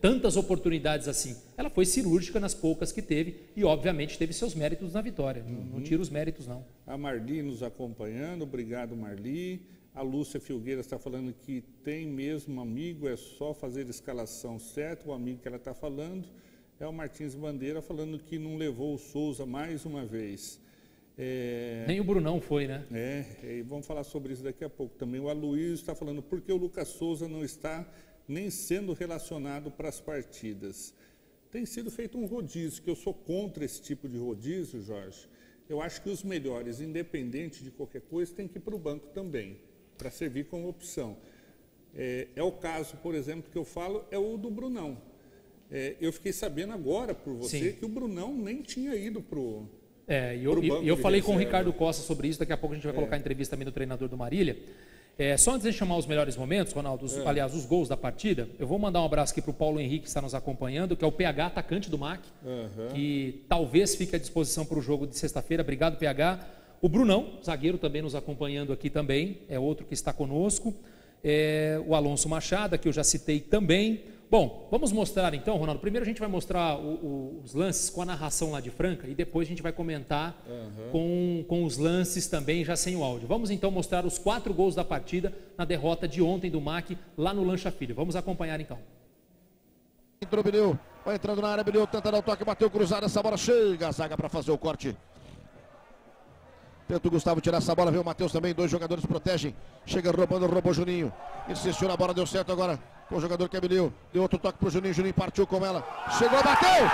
tantas oportunidades assim. Ela foi cirúrgica nas poucas que teve e, obviamente, teve seus méritos na vitória. Não tira os méritos, não. A Marli nos acompanhando, obrigado, Marli. A Lúcia Filgueira está falando que tem mesmo amigo, é só fazer a escalação certa. O amigo que ela está falando é o Martins Bandeira, falando que não levou o Souza mais uma vez. Nem o Brunão foi, né? E vamos falar sobre isso daqui a pouco também. O Aloysio está falando por que o Lucas Souza não está nem sendo relacionado para as partidas. Tem sido feito um rodízio, que eu sou contra esse tipo de rodízio, Jorge. Eu acho que os melhores, independente de qualquer coisa, tem que ir para o banco também, para servir como opção. É o caso, por exemplo, que eu falo, é o do Brunão. Eu fiquei sabendo agora por você que o Brunão nem tinha ido para o eu falei com o Ricardo Costa sobre isso, daqui a pouco a gente vai colocar a entrevista também do treinador do Marília. Só antes de chamar os melhores momentos, Ronaldo, aliás, os gols da partida, eu vou mandar um abraço aqui para o Paulo Henrique, que está nos acompanhando, que é o PH, atacante do MAC, que talvez fique à disposição para o jogo de sexta-feira. Obrigado, PH. O Brunão, zagueiro, também nos acompanhando aqui também, é outro que está conosco. O Alonso Machado, que eu já citei também. Bom, vamos mostrar então, Ronaldo. Primeiro a gente vai mostrar os lances com a narração lá de Franca e depois a gente vai comentar com os lances também, já sem o áudio. Vamos então mostrar os 4 gols da partida na derrota de ontem do MAC lá no Lancha Filho. Vamos acompanhar então. Entrou Bileu, vai entrando na área, Bileu tenta dar o toque, bateu cruzado, essa bola chega, a zaga para fazer o corte. Tenta o Gustavo tirar essa bola, veio o Matheus também, 2 jogadores protegem. Chega roubando, roubou Juninho. Insistiu na bola, deu certo agora com o jogador que é Bileu. Deu outro toque pro Juninho, Juninho partiu com ela. Chegou, bateu!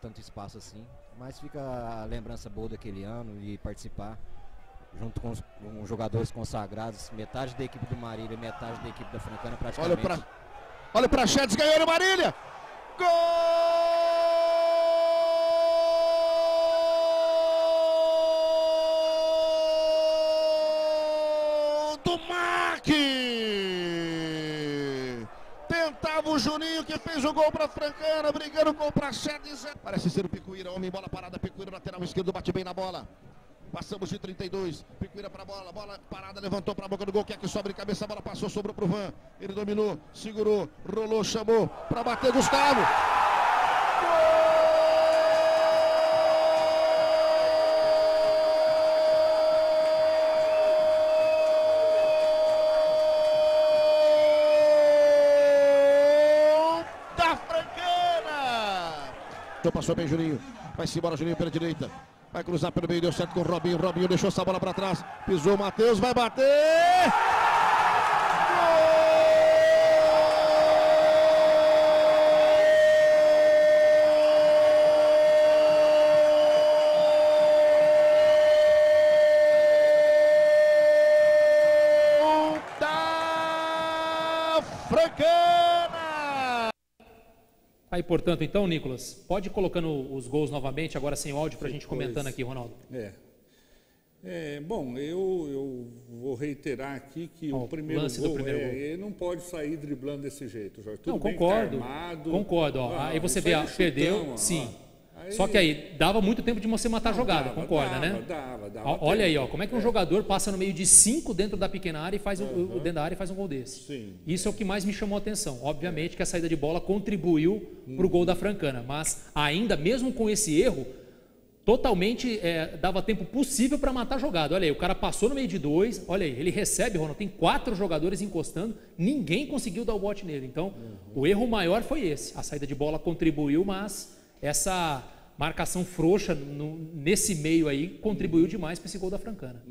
Tanto espaço assim, mas fica a lembrança boa daquele ano e participar junto com os jogadores consagrados, metade da equipe do Marília e metade da equipe da Francana praticamente. Olha pra Chedes, ganhou no Marília! Gol do MAC! Tentava o Juninho, que fez o gol para Francana, brigando com o Praxedes. Parece ser o Picuíra, homem, bola parada, Picuíra, lateral esquerdo, bate bem na bola. Passamos de 32. Picuíra pra bola. Bola parada, levantou pra boca do gol. Quer que sobre cabeça, a bola passou, sobrou pro Van. Ele dominou, segurou, rolou, chamou pra bater Gustavo. Passou bem Juninho, vai-se embora Juninho pela direita, vai cruzar pelo meio, deu certo com o Robinho, Robinho deixou essa bola para trás, pisou o Matheus, vai bater! Gol da Francana! Aí, portanto, então, Nicolas, pode ir colocando os gols novamente, agora sem o áudio, para a gente comentando aqui, Ronaldo. Bom, eu vou reiterar aqui que o primeiro gol, ele não pode sair driblando desse jeito, Jorge. Tudo não, bem concordo, que tá armado. concordo. Aí você vê, perdeu, chutão, sim. Aí... Só que aí, dava muito tempo de você matar a jogada, concorda, né? Dava olha aí, como é que um jogador passa no meio de 5 dentro da pequena área e faz dentro da área e faz um gol desse. Sim. Isso é o que mais me chamou a atenção. Obviamente que a saída de bola contribuiu para o gol da Francana, mas ainda, mesmo com esse erro, totalmente dava tempo possível para matar a jogada. Olha aí, o cara passou no meio de 2, olha aí, ele recebe, Ronaldo, tem 4 jogadores encostando, ninguém conseguiu dar o bote nele. Então, o erro maior foi esse. A saída de bola contribuiu, mas essa marcação frouxa nesse meio aí contribuiu demais para esse gol da Francana.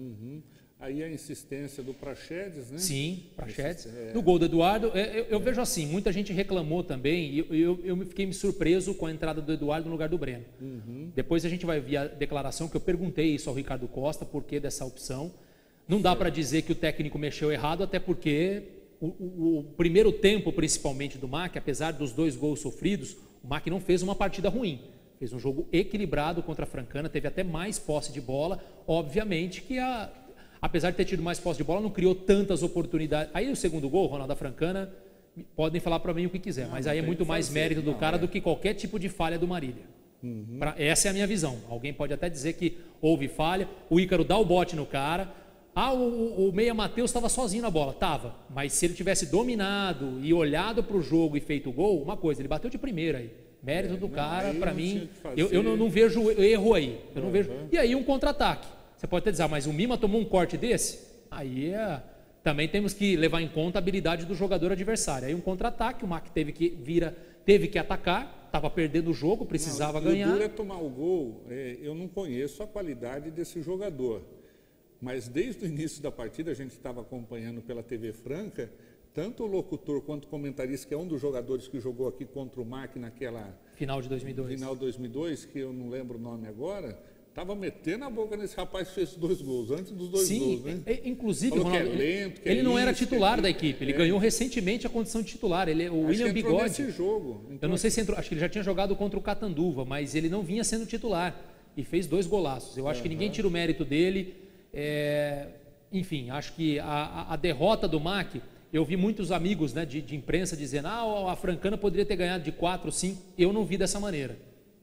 Aí a insistência do Praxedes, né? Sim, Praxedes. No gol do Eduardo, eu vejo assim, muita gente reclamou também, e eu fiquei surpreso com a entrada do Eduardo no lugar do Breno. Depois a gente vai ver a declaração, que eu perguntei isso ao Ricardo Costa, por que dessa opção. Não dá para dizer que o técnico mexeu errado, até porque o primeiro tempo, principalmente do MAC, apesar dos 2 gols sofridos, o MAC não fez uma partida ruim. Fez um jogo equilibrado contra a Francana, teve até mais posse de bola. Obviamente que, apesar de ter tido mais posse de bola, não criou tantas oportunidades. Aí o segundo gol, Ronaldo, da Francana, podem falar para mim o que quiser, mas aí é muito mais mérito do cara do que qualquer tipo de falha do Marília. Essa é a minha visão. Alguém pode até dizer que houve falha, o Ícaro dá o bote no cara. O meia Matheus estava sozinho na bola. Estava, mas se ele tivesse dominado e olhado para o jogo e feito o gol, uma coisa, ele bateu de primeira aí. Mérito do cara, para mim, eu não vejo erro aí. Eu não vejo. E aí um contra-ataque. Você pode até dizer, mas o Mima tomou um corte desse? Aí também temos que levar em conta a habilidade do jogador adversário. Aí um contra-ataque, o MAC teve que atacar, estava perdendo o jogo, precisava ganhar. O duro é tomar o gol. Eu não conheço a qualidade desse jogador, mas desde o início da partida, a gente estava acompanhando pela TV Franca, tanto o locutor quanto o comentarista, que é um dos jogadores que jogou aqui contra o MAC naquela... Final de 2002. Final de 2002, que eu não lembro o nome agora, estava metendo a boca nesse rapaz que fez 2 gols, antes dos 2 gols, né? Inclusive, Ronaldo, ele não era titular da equipe, ele ganhou recentemente a condição de titular. O William Bigode, nesse jogo. Eu não sei se entrou, acho que ele já tinha jogado contra o Catanduva, mas ele não vinha sendo titular e fez 2 golaços. Eu acho que ninguém tira o mérito dele. Enfim, acho que a derrota do MAC... Eu vi muitos amigos, né, de imprensa dizendo a Francana poderia ter ganhado de 4, 5. Eu não vi dessa maneira.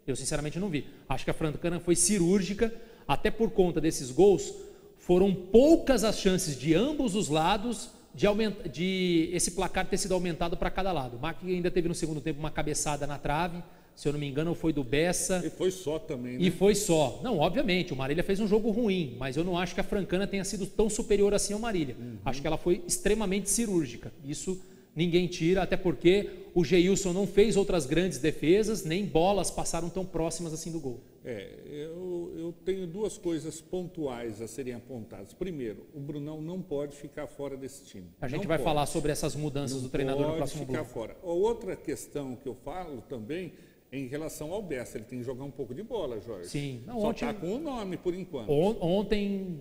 Eu sinceramente não vi. Acho que a Francana foi cirúrgica, até por conta desses gols. Foram poucas as chances de ambos os lados de esse placar ter sido aumentado para cada lado. O MAC ainda teve no segundo tempo uma cabeçada na trave. Se eu não me engano, foi do Bessa. E foi só também, né? E foi só. Não, obviamente, o Marília fez um jogo ruim, mas eu não acho que a Francana tenha sido tão superior assim ao Marília. Acho que ela foi extremamente cirúrgica. Isso ninguém tira, até porque o Geilson não fez outras grandes defesas, nem bolas passaram tão próximas assim do gol. Eu tenho 2 coisas pontuais a serem apontadas. Primeiro, o Brunão não pode ficar fora desse time. A gente vai falar sobre essas mudanças do treinador no próximo bloco. Fora. Outra questão que eu falo também em relação ao Bessa, ele tem que jogar um pouco de bola, Jorge. Sim. Não, só está com o nome por enquanto. Ontem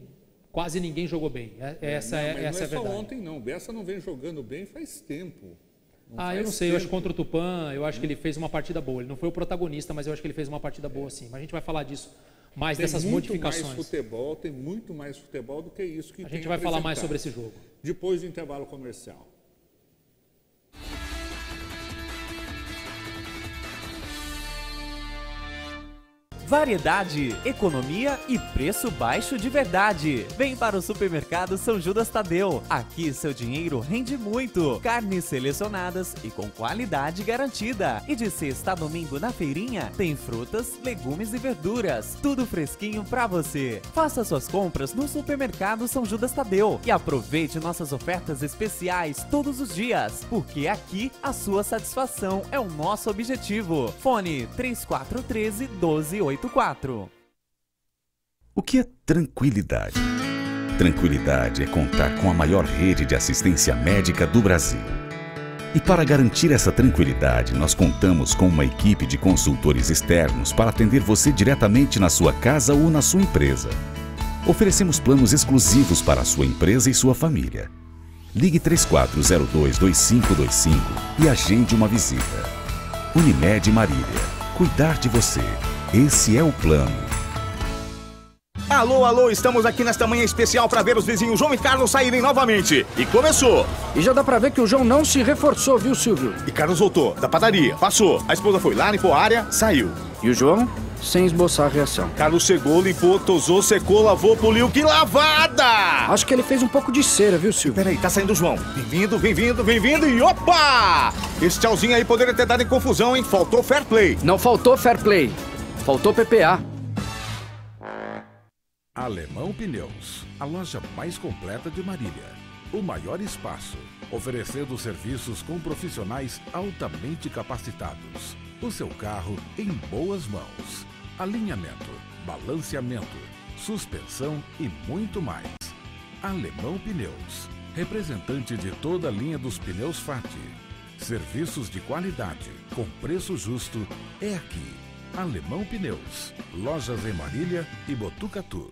quase ninguém jogou bem. Essa é a verdade. Não é só ontem não, o Bessa não vem jogando bem faz tempo. Eu não sei, eu acho que contra o Tupã, eu acho que ele fez uma partida boa. Ele não foi o protagonista, mas eu acho que ele fez uma partida boa sim. Mas a gente vai falar disso, dessas modificações. Tem muito mais futebol do que isso que a gente vai falar mais sobre esse jogo. Depois do intervalo comercial. Variedade, economia e preço baixo de verdade. Vem para o Supermercado São Judas Tadeu. Aqui seu dinheiro rende muito. Carnes selecionadas e com qualidade garantida. E de sexta a domingo na feirinha tem frutas, legumes e verduras. Tudo fresquinho pra você. Faça suas compras no Supermercado São Judas Tadeu e aproveite nossas ofertas especiais todos os dias, porque aqui a sua satisfação é o nosso objetivo. Fone 3413-1284. O que é tranquilidade? Tranquilidade é contar com a maior rede de assistência médica do Brasil. E para garantir essa tranquilidade, nós contamos com uma equipe de consultores externos para atender você diretamente na sua casa ou na sua empresa. Oferecemos planos exclusivos para a sua empresa e sua família. Ligue 3402-2525 e agende uma visita. Unimed Marília. Cuidar de você. Esse é o plano. Alô, alô, estamos aqui nesta manhã especial para ver os vizinhos João e Carlos saírem novamente. E começou! E já dá pra ver que o João não se reforçou, viu, Silvio? E Carlos voltou, da padaria, passou. A esposa foi lá, limpou a área, saiu. E o João, sem esboçar a reação. Carlos chegou, limpou, tosou, secou, lavou, poliu. Que lavada! Acho que ele fez um pouco de cera, viu, Silvio? Peraí, tá saindo o João. Bem-vindo, bem-vindo, bem-vindo e opa! Esse tchauzinho aí poderia ter dado em confusão, hein? Faltou fair play. Não faltou fair play. Faltou PPA. Alemão Pneus, a loja mais completa de Marília. O maior espaço, oferecendo serviços com profissionais altamente capacitados. O seu carro em boas mãos. Alinhamento, balanceamento, suspensão e muito mais. Alemão Pneus, representante de toda a linha dos pneus FAT. Serviços de qualidade, com preço justo, é aqui. Alemão Pneus, lojas em Marília e Botucatu.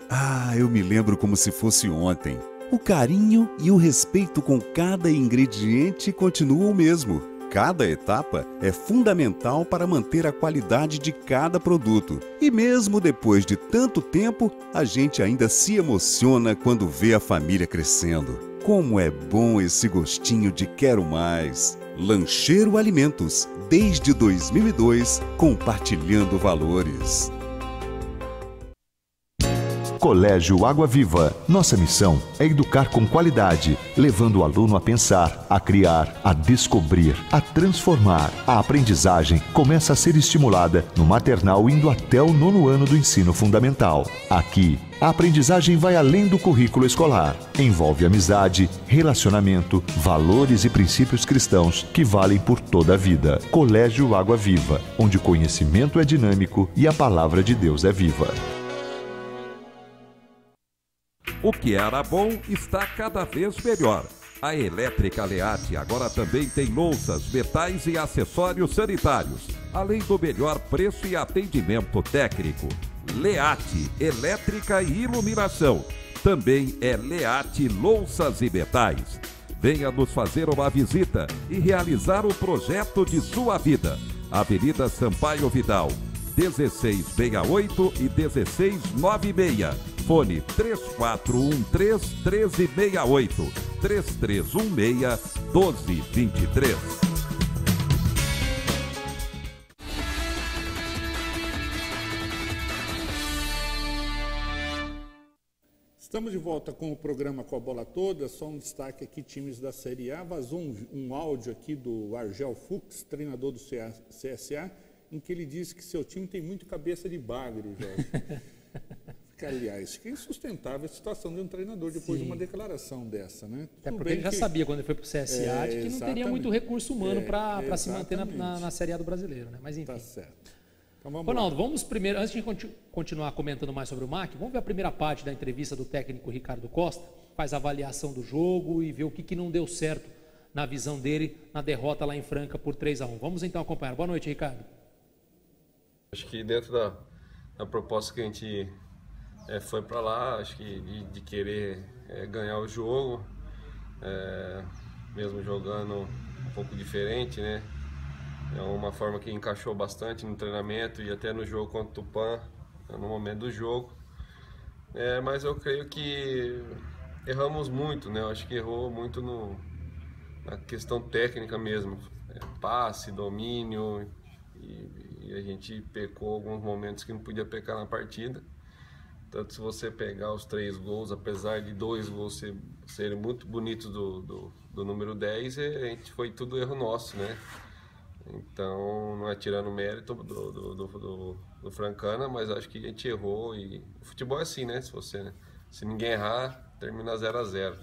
Ah, eu me lembro como se fosse ontem. O carinho e o respeito com cada ingrediente continuam o mesmo. Cada etapa é fundamental para manter a qualidade de cada produto. E mesmo depois de tanto tempo, a gente ainda se emociona quando vê a família crescendo. Como é bom esse gostinho de quero mais. Lancheiro Alimentos, desde 2002, compartilhando valores. Colégio Água Viva. Nossa missão é educar com qualidade, levando o aluno a pensar, a criar, a descobrir, a transformar. A aprendizagem começa a ser estimulada no maternal indo até o 9º ano do ensino fundamental. Aqui, a aprendizagem vai além do currículo escolar. Envolve amizade, relacionamento, valores e princípios cristãos que valem por toda a vida. Colégio Água Viva, onde o conhecimento é dinâmico e a palavra de Deus é viva. O que era bom está cada vez melhor. A Elétrica Leate agora também tem louças, metais e acessórios sanitários, além do melhor preço e atendimento técnico. Leate, elétrica e iluminação. Também é Leate Louças e Metais. Venha nos fazer uma visita e realizar o projeto de sua vida. Avenida Sampaio Vidal, 1668 e 1696. Fone 3413-1368, 3316-1223. Estamos de volta com o programa Com a Bola Toda. Só um destaque aqui, times da Série A. Vazou um áudio aqui do Argel Fux, treinador do CSA, em que ele disse que seu time tem muito cabeça de bagre, Jorge. Aliás, que insustentável a situação de um treinador depois de uma declaração dessa, né? Até porque ele já sabia quando ele foi para o CSA de que não teria muito recurso humano para se manter na Série A do brasileiro, né? Mas enfim. Tá certo. Então vamos Ronaldo, vamos primeiro, antes de continuar comentando mais sobre o MAC, vamos ver a primeira parte da entrevista do técnico Ricardo Costa, faz a avaliação do jogo e vê o que não deu certo na visão dele na derrota lá em Franca por 3-1. Vamos então acompanhar. Boa noite, Ricardo. Acho que dentro da proposta que a gente foi para lá, acho que de querer ganhar o jogo, mesmo jogando um pouco diferente, né? É uma forma que encaixou bastante no treinamento e até no jogo contra o Tupã, no momento do jogo. Mas eu creio que erramos muito, né? Eu acho que errou muito na questão técnica mesmo, passe, domínio, e a a gente pecou alguns momentos que não podia pecar na partida. Tanto se você pegar os 3 gols, apesar de 2 gols serem muito bonitos do número 10, a gente foi tudo erro nosso, né? Então, não é tirando mérito do Francana, mas acho que a gente errou. E o futebol é assim, né? Se ninguém errar, termina 0-0.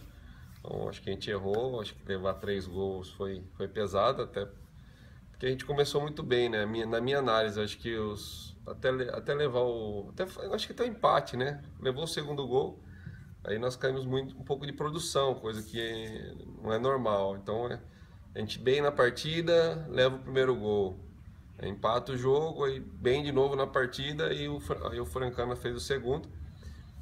Então, acho que a gente errou. Acho que levar 3 gols foi pesado, até porque a gente começou muito bem, né? Na minha análise, acho que até levar acho que até o empate, né? Levou o segundo gol, aí nós caímos um pouco de produção, coisa que não é normal. Então, a gente bem na partida, leva o primeiro gol, empata o jogo, aí bem de novo na partida, e aí o Francana fez o segundo.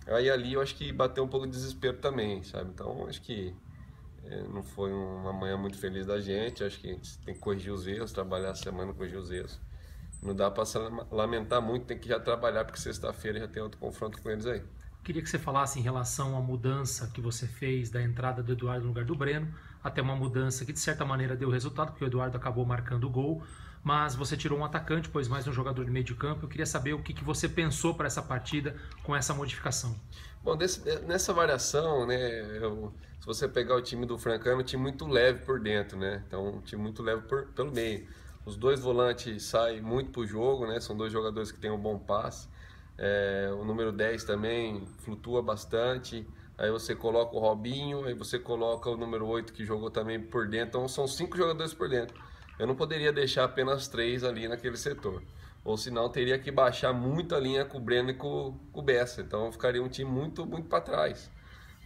Aí ali eu acho que bateu um pouco de desespero também, sabe? Então, acho que não foi uma manhã muito feliz da gente. Acho que a gente tem que corrigir os erros, trabalhar a semana, corrigir os erros. Não dá para se lamentar muito, tem que já trabalhar, porque sexta-feira já tem outro confronto com eles aí. Queria que você falasse em relação à mudança que você fez da entrada do Eduardo no lugar do Breno, até uma mudança que de certa maneira deu resultado, porque o Eduardo acabou marcando o gol, mas você tirou um atacante, pois mais um jogador de meio de campo. Eu queria saber o que você pensou para essa partida com essa modificação. Bom, nessa variação, né, se você pegar o time do Francano, é um time muito leve por dentro, né? Então, um time muito leve pelo meio. Os 2 volantes saem muito pro jogo, né? São 2 jogadores que têm um bom passe. O número 10 também flutua bastante. Aí você coloca o Robinho, aí você coloca o número 8 que jogou também por dentro. Então, são 5 jogadores por dentro. Eu não poderia deixar apenas 3 ali naquele setor. Ou senão teria que baixar muito a linha com o Breno e com o Bessa. Então ficaria um time muito, muito para trás.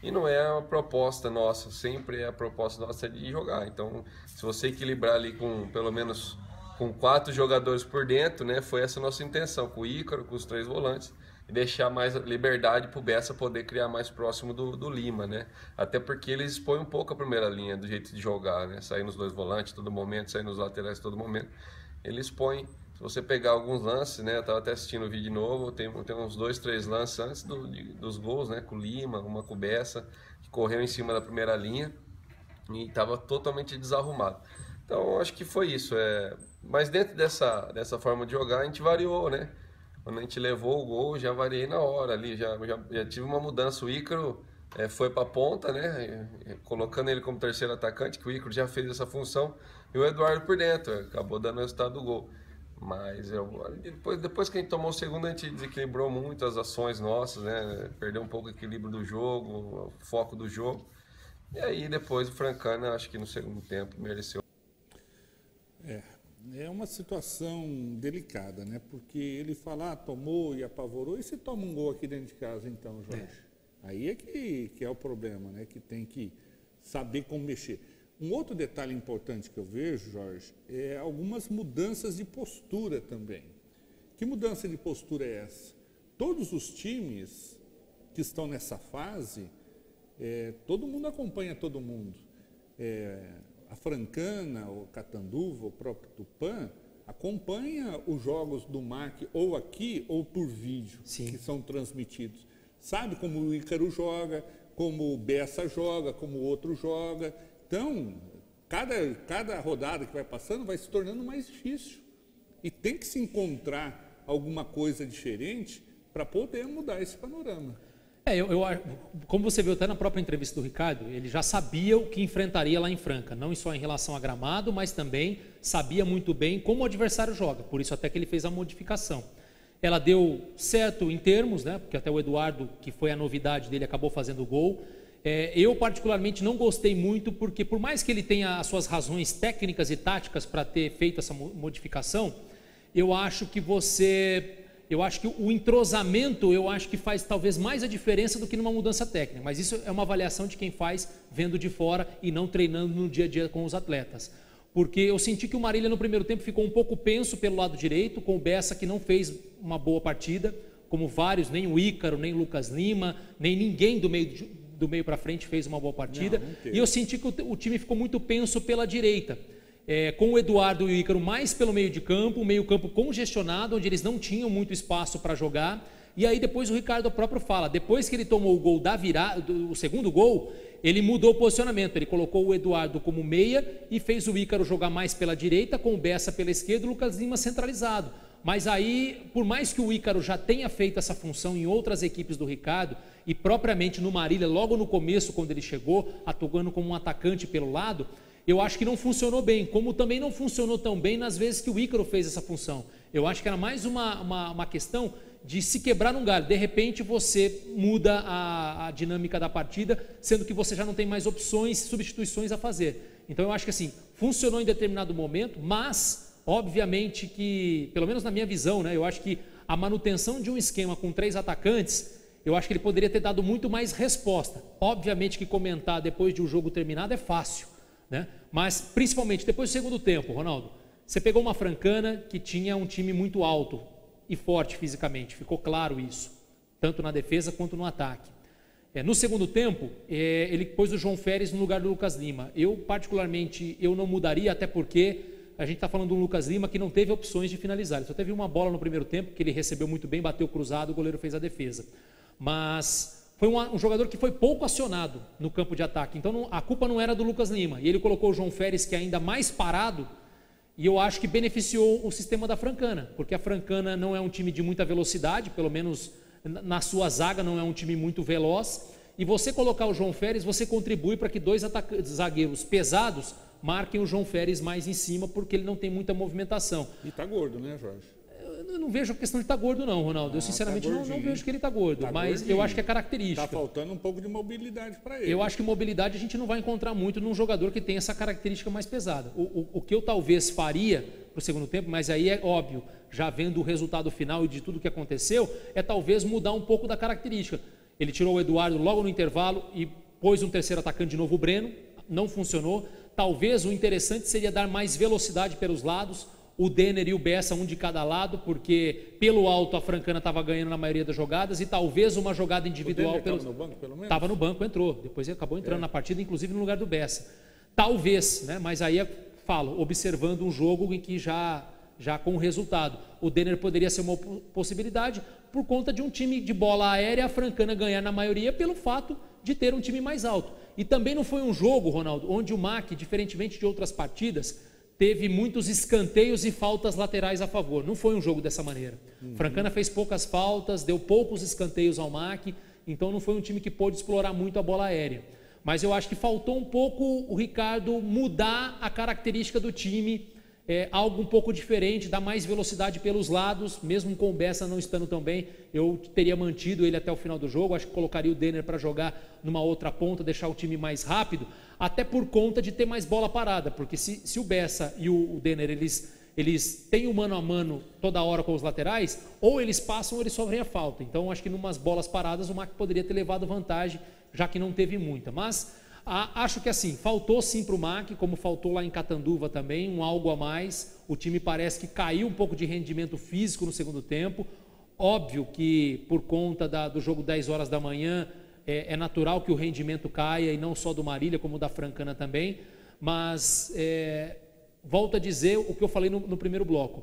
E não é uma proposta nossa, sempre é a proposta nossa de jogar. Então, se você equilibrar ali com pelo menos com 4 jogadores por dentro, né, foi essa a nossa intenção, com o Ícaro, com os 3 volantes, e deixar mais liberdade para o Bessa poder criar mais próximo do Lima, né? Até porque eles expõem um pouco a primeira linha do jeito de jogar, né? Sair nos 2 volantes todo momento, sair nos laterais todo momento. Eles expõem. Se você pegar alguns lances, né? Eu estava até assistindo o vídeo de novo, tem uns 2, 3 lances antes dos gols, né? Com o Lima, uma com o Bessa, que correu em cima da primeira linha e estava totalmente desarrumado. Então, acho que foi isso. Mas dentro dessa forma de jogar, a gente variou, né? Quando a gente levou o gol, já variei na hora ali, já tive uma mudança. O Ícaro foi para a ponta, né? Colocando ele como terceiro atacante, que o Ícaro já fez essa função, e o Eduardo por dentro, acabou dando o resultado do gol. Mas depois que a gente tomou o segundo, a gente desequilibrou muito as ações nossas, né? Perdeu um pouco o equilíbrio do jogo, o foco do jogo. E aí depois o Francana, acho que no segundo tempo, mereceu. É uma situação delicada, né? Porque ele fala, tomou e apavorou, e se toma um gol aqui dentro de casa, então, Jorge? Aí é que é o problema, né? Que tem que saber como mexer. Um outro detalhe importante que eu vejo, Jorge, é algumas mudanças de postura também. Que mudança de postura é essa? Todos os times que estão nessa fase, todo mundo acompanha todo mundo. A Francana, o Catanduva, o próprio Tupã, acompanha os jogos do MAC ou aqui ou por vídeo, que são transmitidos. Sabe como o Ícaro joga, como o Bessa joga, como o outro joga. Então, cada rodada que vai passando vai se tornando mais difícil. E tem que se encontrar alguma coisa diferente para poder mudar esse panorama. Como você viu até na própria entrevista do Ricardo, ele já sabia o que enfrentaria lá em Franca, não só em relação a gramado, mas também sabia muito bem como o adversário joga, por isso até que ele fez a modificação. Ela deu certo em termos, né? Porque até o Eduardo, que foi a novidade dele, acabou fazendo o gol. Eu particularmente não gostei muito, porque por mais que ele tenha as suas razões técnicas e táticas para ter feito essa modificação, eu acho que o entrosamento, eu acho que faz talvez mais a diferença do que numa mudança técnica, mas isso é uma avaliação de quem faz vendo de fora e não treinando no dia a dia com os atletas. Porque eu senti que o Marília no primeiro tempo ficou um pouco penso pelo lado direito, com o Bessa que não fez uma boa partida, como vários, nem o Ícaro, nem o Lucas Lima, nem ninguém do meio para frente fez uma boa partida. E eu senti que o time ficou muito penso pela direita. Com o Eduardo e o Ícaro mais pelo meio de campo, um meio campo congestionado, onde eles não tinham muito espaço para jogar. E aí depois o Ricardo próprio fala, depois que ele tomou o gol da virada, o segundo gol, ele mudou o posicionamento, ele colocou o Eduardo como meia e fez o Ícaro jogar mais pela direita, com o Bessa pela esquerda e o Lucas Lima centralizado. Mas aí, por mais que o Ícaro já tenha feito essa função em outras equipes do Ricardo, e propriamente no Marília, logo no começo, quando ele chegou, atuando como um atacante pelo lado, eu acho que não funcionou bem, como também não funcionou tão bem nas vezes que o Ícaro fez essa função. Eu acho que era mais uma questão de se quebrar num galho. De repente você muda a dinâmica da partida, sendo que você já não tem mais opções, substituições a fazer. Então eu acho que assim, funcionou em determinado momento, mas obviamente que, pelo menos na minha visão, né, eu acho que a manutenção de um esquema com 3 atacantes, eu acho que ele poderia ter dado muito mais resposta. Obviamente que comentar depois de um jogo terminado é fácil, né? Mas principalmente depois do segundo tempo, Ronaldo, você pegou uma Francana que tinha um time muito alto e forte fisicamente, ficou claro isso, tanto na defesa quanto no ataque. No segundo tempo, ele pôs o João Férez no lugar do Lucas Lima. Eu particularmente, eu não mudaria, até porque a gente está falando de um Lucas Lima que não teve opções de finalizar. Ele só teve uma bola no primeiro tempo, que ele recebeu muito bem, bateu cruzado, o goleiro fez a defesa. Mas foi um jogador que foi pouco acionado no campo de ataque. Então a culpa não era do Lucas Lima. E ele colocou o João Férez, que é ainda mais parado, e eu acho que beneficiou o sistema da Francana, porque a Francana não é um time de muita velocidade, pelo menos na sua zaga não é um time muito veloz. E você colocar o João Férez, você contribui para que 2 zagueiros pesados marquem o João Férez mais em cima, porque ele não tem muita movimentação. E tá gordo, né, Jorge? Eu não vejo a questão de estar gordo não, Ronaldo. Eu sinceramente não vejo que ele está gordo, mas gordinho. Eu acho que é característica. Está faltando um pouco de mobilidade para ele. Eu acho que mobilidade a gente não vai encontrar muito num jogador que tem essa característica mais pesada. O que eu talvez faria para o segundo tempo, mas aí é óbvio, já vendo o resultado final e de tudo que aconteceu, é talvez mudar um pouco da característica. Ele tirou o Eduardo logo no intervalo e pôs um terceiro atacante de novo, o Breno, não funcionou. Talvez o interessante seria dar mais velocidade pelos lados, o Denner e o Bessa, um de cada lado, porque pelo alto a Francana estava ganhando na maioria das jogadas e talvez uma jogada individual... O Denner estava no banco, pelo menos? Estava no banco, entrou. Depois ele acabou entrando na partida, inclusive no lugar do Bessa. Talvez, né? Mas aí falo, observando um jogo em que já com o resultado. O Denner poderia ser uma possibilidade por conta de um time de bola aérea, a Francana ganhar na maioria pelo fato de ter um time mais alto. E também não foi um jogo, Ronaldo, onde o MAC, diferentemente de outras partidas, teve muitos escanteios e faltas laterais a favor. Não foi um jogo dessa maneira. Francana fez poucas faltas, deu poucos escanteios ao MAC, então não foi um time que pôde explorar muito a bola aérea. Mas eu acho que faltou um pouco o Ricardo mudar a característica do time, algo um pouco diferente, dar mais velocidade pelos lados, mesmo com o Bessa não estando tão bem, eu teria mantido ele até o final do jogo, acho que colocaria o Denner para jogar numa outra ponta, deixar o time mais rápido, até por conta de ter mais bola parada, porque se o Bessa e o Denner, eles têm o mano a mano toda hora com os laterais, ou eles passam ou eles sofrem a falta. Então acho que numas bolas paradas o MAC poderia ter levado vantagem, já que não teve muita, mas... acho que assim, faltou sim para o MAC, como faltou lá em Catanduva também, um algo a mais. O time parece que caiu um pouco de rendimento físico no segundo tempo. Óbvio que por conta do jogo 10 horas da manhã, é natural que o rendimento caia, e não só do Marília, como da Francana também. Mas, volto a dizer o que eu falei no primeiro bloco.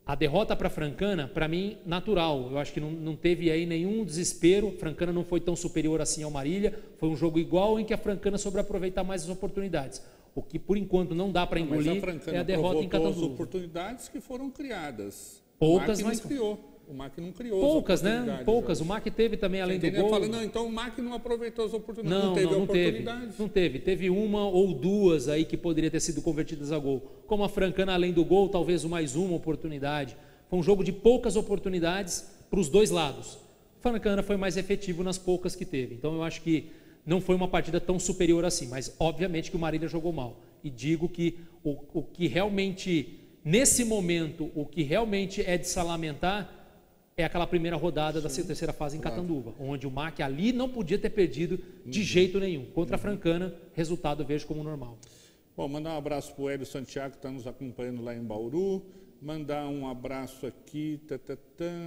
A derrota para a Francana, para mim, natural. Eu acho que não teve aí nenhum desespero. Francana não foi tão superior assim ao Marília. Foi um jogo igual em que a Francana soube aproveitar mais as oportunidades. O que, por enquanto, não dá para engolir é a derrota em Catanduva. As oportunidades que foram criadas. Poucas, mas não criou. O MAC não criou poucas, né? Poucas. O MAC teve também, além do gol... Fala, não, então o MAC não aproveitou as oportunidades. Não teve oportunidades. Não teve. Teve uma ou duas aí que poderia ter sido convertidas a gol. Como a Francana, além do gol, talvez mais uma oportunidade. Foi um jogo de poucas oportunidades para os dois lados. A Francana foi mais efetivo nas poucas que teve. Então eu acho que não foi uma partida tão superior assim. Mas obviamente que o Marília jogou mal. E digo que o que realmente, nesse momento, o que realmente é de se lamentar é aquela primeira rodada da terceira fase em Catanduva, onde o MAC ali não podia ter perdido de jeito nenhum. Contra a Francana, resultado eu vejo como normal. Bom, mandar um abraço para o Hélio Santiago, que está nos acompanhando lá em Bauru. Mandar um abraço aqui,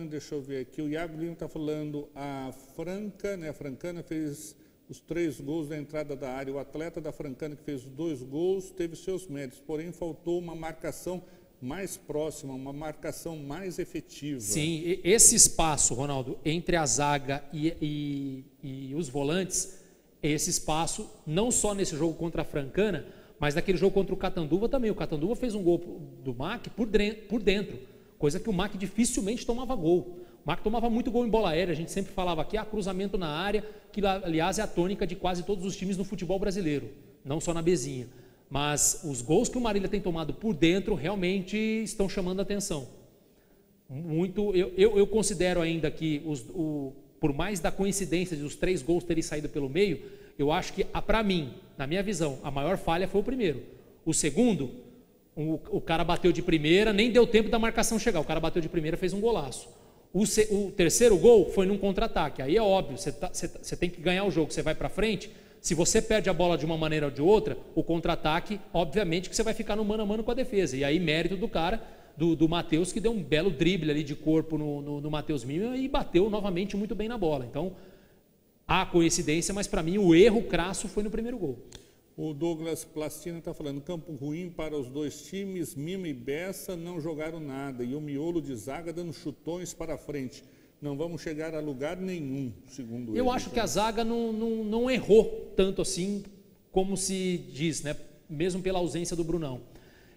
deixa eu ver aqui. O Iago Lima está falando, a Francana fez os 3 gols da entrada da área. O atleta da Francana que fez os 2 gols teve seus méritos, porém faltou uma marcação mais próxima, uma marcação mais efetiva. Sim, esse espaço, Ronaldo, entre a zaga e os volantes, esse espaço, não só nesse jogo contra a Francana, mas naquele jogo contra o Catanduva também. O Catanduva fez um gol do MAC por dentro. coisa que o Mac dificilmente tomava gol. O Mac tomava muito gol em bola aérea, a gente sempre falava aqui, cruzamento na área, que aliás é a tônica de quase todos os times no futebol brasileiro, não só na Bezinha. Mas os gols que o Marília tem tomado por dentro realmente estão chamando a atenção. Eu considero ainda que, por mais da coincidência de os 3 gols terem saído pelo meio, eu acho que, para mim, na minha visão, a maior falha foi o primeiro. O segundo, o cara bateu de primeira, nem deu tempo da marcação chegar, o cara bateu de primeira, fez um golaço. O terceiro gol foi num contra-ataque, aí é óbvio, você tem que ganhar o jogo, você vai para frente. Se você perde a bola de uma maneira ou de outra, o contra-ataque, obviamente que você vai ficar no mano a mano com a defesa. E aí mérito do cara, do Matheus, que deu um belo drible ali de corpo no Matheus Mima e bateu novamente muito bem na bola. Então, há coincidência, mas para mim o erro crasso foi no primeiro gol. O Douglas Plastina está falando, campo ruim para os 2 times, Mima e Bessa não jogaram nada. E o miolo de zaga dando chutões para frente. Não vamos chegar a lugar nenhum, segundo ele. Eu acho que a zaga não errou tanto assim, como se diz, né? Mesmo pela ausência do Brunão.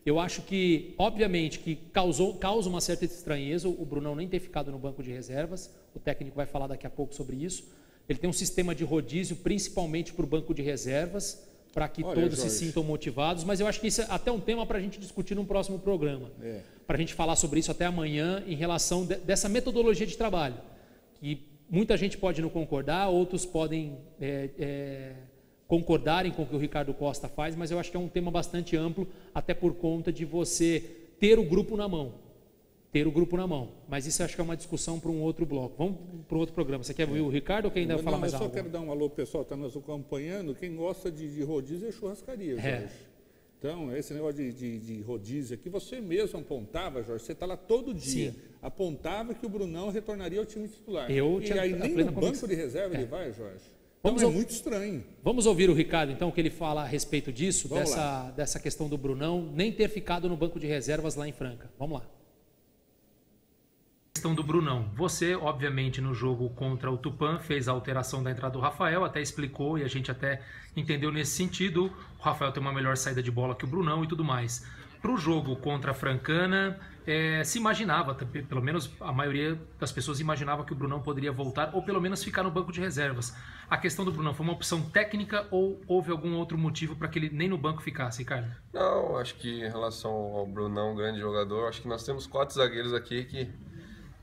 Eu acho que, obviamente, que causa uma certa estranheza o Brunão nem ter ficado no banco de reservas. O técnico vai falar daqui a pouco sobre isso. Ele tem um sistema de rodízio, principalmente para o banco de reservas, para que todos se sintam motivados, mas eu acho que isso é até um tema para a gente discutir num próximo programa, para a gente falar sobre isso até amanhã, em relação dessa metodologia de trabalho, que muita gente pode não concordar, outros podem concordarem com o que o Ricardo Costa faz, mas eu acho que é um tema bastante amplo, até por conta de você ter o grupo na mão. Mas isso eu acho que é uma discussão para um outro bloco. Vamos para um outro programa. Você quer ouvir o Ricardo ou quem ainda vai falar mais algo? Eu só quero dar um alô pessoal, está nos acompanhando. Quem gosta de rodízio é churrascaria, Jorge. Então, esse negócio de rodízio aqui, você mesmo apontava, Jorge, você está lá todo dia, apontava que o Brunão retornaria ao time titular. E aí nem no banco de reserva ele vai, Jorge. Então muito estranho. Vamos ouvir o Ricardo, então, que ele fala a respeito disso, dessa questão do Brunão nem ter ficado no banco de reservas lá em Franca. Vamos lá. Questão do Brunão. Você, obviamente, no jogo contra o Tupã, fez a alteração da entrada do Rafael, até explicou e a gente até entendeu nesse sentido. O Rafael tem uma melhor saída de bola que o Brunão e tudo mais. Para o jogo contra a Francana, se imaginava, pelo menos a maioria das pessoas imaginava que o Brunão poderia voltar ou pelo menos ficar no banco de reservas. A questão do Brunão foi uma opção técnica ou houve algum outro motivo para que ele nem no banco ficasse, Ricardo? Não, acho que em relação ao Brunão, um grande jogador, acho que nós temos 4 zagueiros aqui que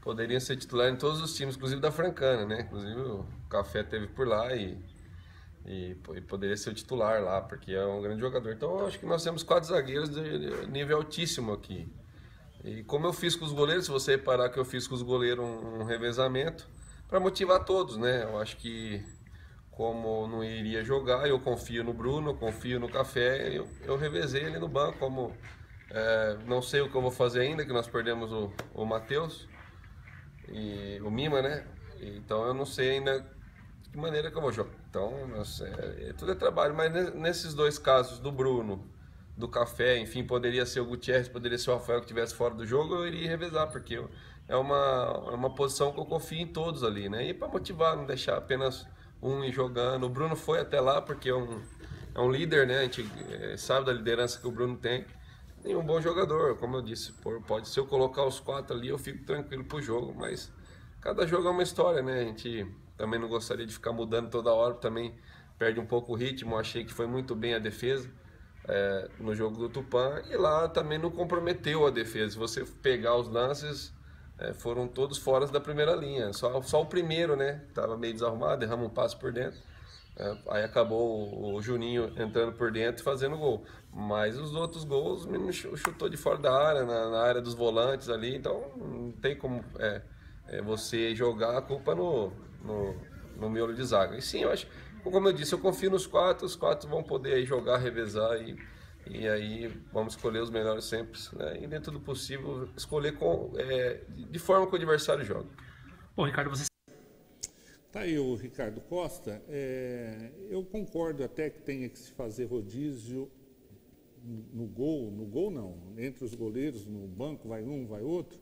poderiam ser titular em todos os times, inclusive da Francana, né? Inclusive o Café teve por lá e poderia ser o titular lá, porque é um grande jogador. Então eu acho que nós temos 4 zagueiros de nível altíssimo aqui. E como eu fiz com os goleiros, se você reparar que eu fiz com os goleiros um revezamento, para motivar todos, né? Eu acho que como não iria jogar, eu confio no Bruno, eu confio no Café, eu revezei ele no banco, como não sei o que eu vou fazer ainda, que nós perdemos o Matheus e o Mima, né? Então eu não sei ainda de que maneira que eu vou jogar. Então, tudo é trabalho, mas nesses 2 casos, do Bruno, do Café, enfim, poderia ser o Gutierrez, poderia ser o Rafael que estivesse fora do jogo, eu iria revezar, porque é uma posição que eu confio em todos ali, né? E para motivar, não deixar apenas um ir jogando. O Bruno foi até lá porque é um líder, né? A gente sabe da liderança que o Bruno tem. E um bom jogador, como eu disse, pode ser eu colocar os 4 ali, eu fico tranquilo pro jogo, mas cada jogo é uma história, né? A gente também não gostaria de ficar mudando toda hora, também perde um pouco o ritmo. Achei que foi muito bem a defesa no jogo do Tupã, e lá também não comprometeu a defesa. Se você pegar os lances, foram todos fora da primeira linha, só o primeiro, né? Tava meio desarrumado, derrama um passe por dentro. Aí acabou o Juninho entrando por dentro e fazendo gol. Mas os outros gols, o menino chutou de fora da área, na área dos volantes ali. Então não tem como você jogar a culpa no miolo de zaga. E sim, eu acho, como eu disse, eu confio nos 4. Os 4 vão poder aí jogar, revezar e aí vamos escolher os melhores sempre, né? E dentro do possível escolher de forma que o adversário joga. Bom, Ricardo, você... Tá aí o Ricardo Costa. Eu concordo até que tenha que se fazer rodízio no gol não, entre os goleiros, no banco vai um, vai outro,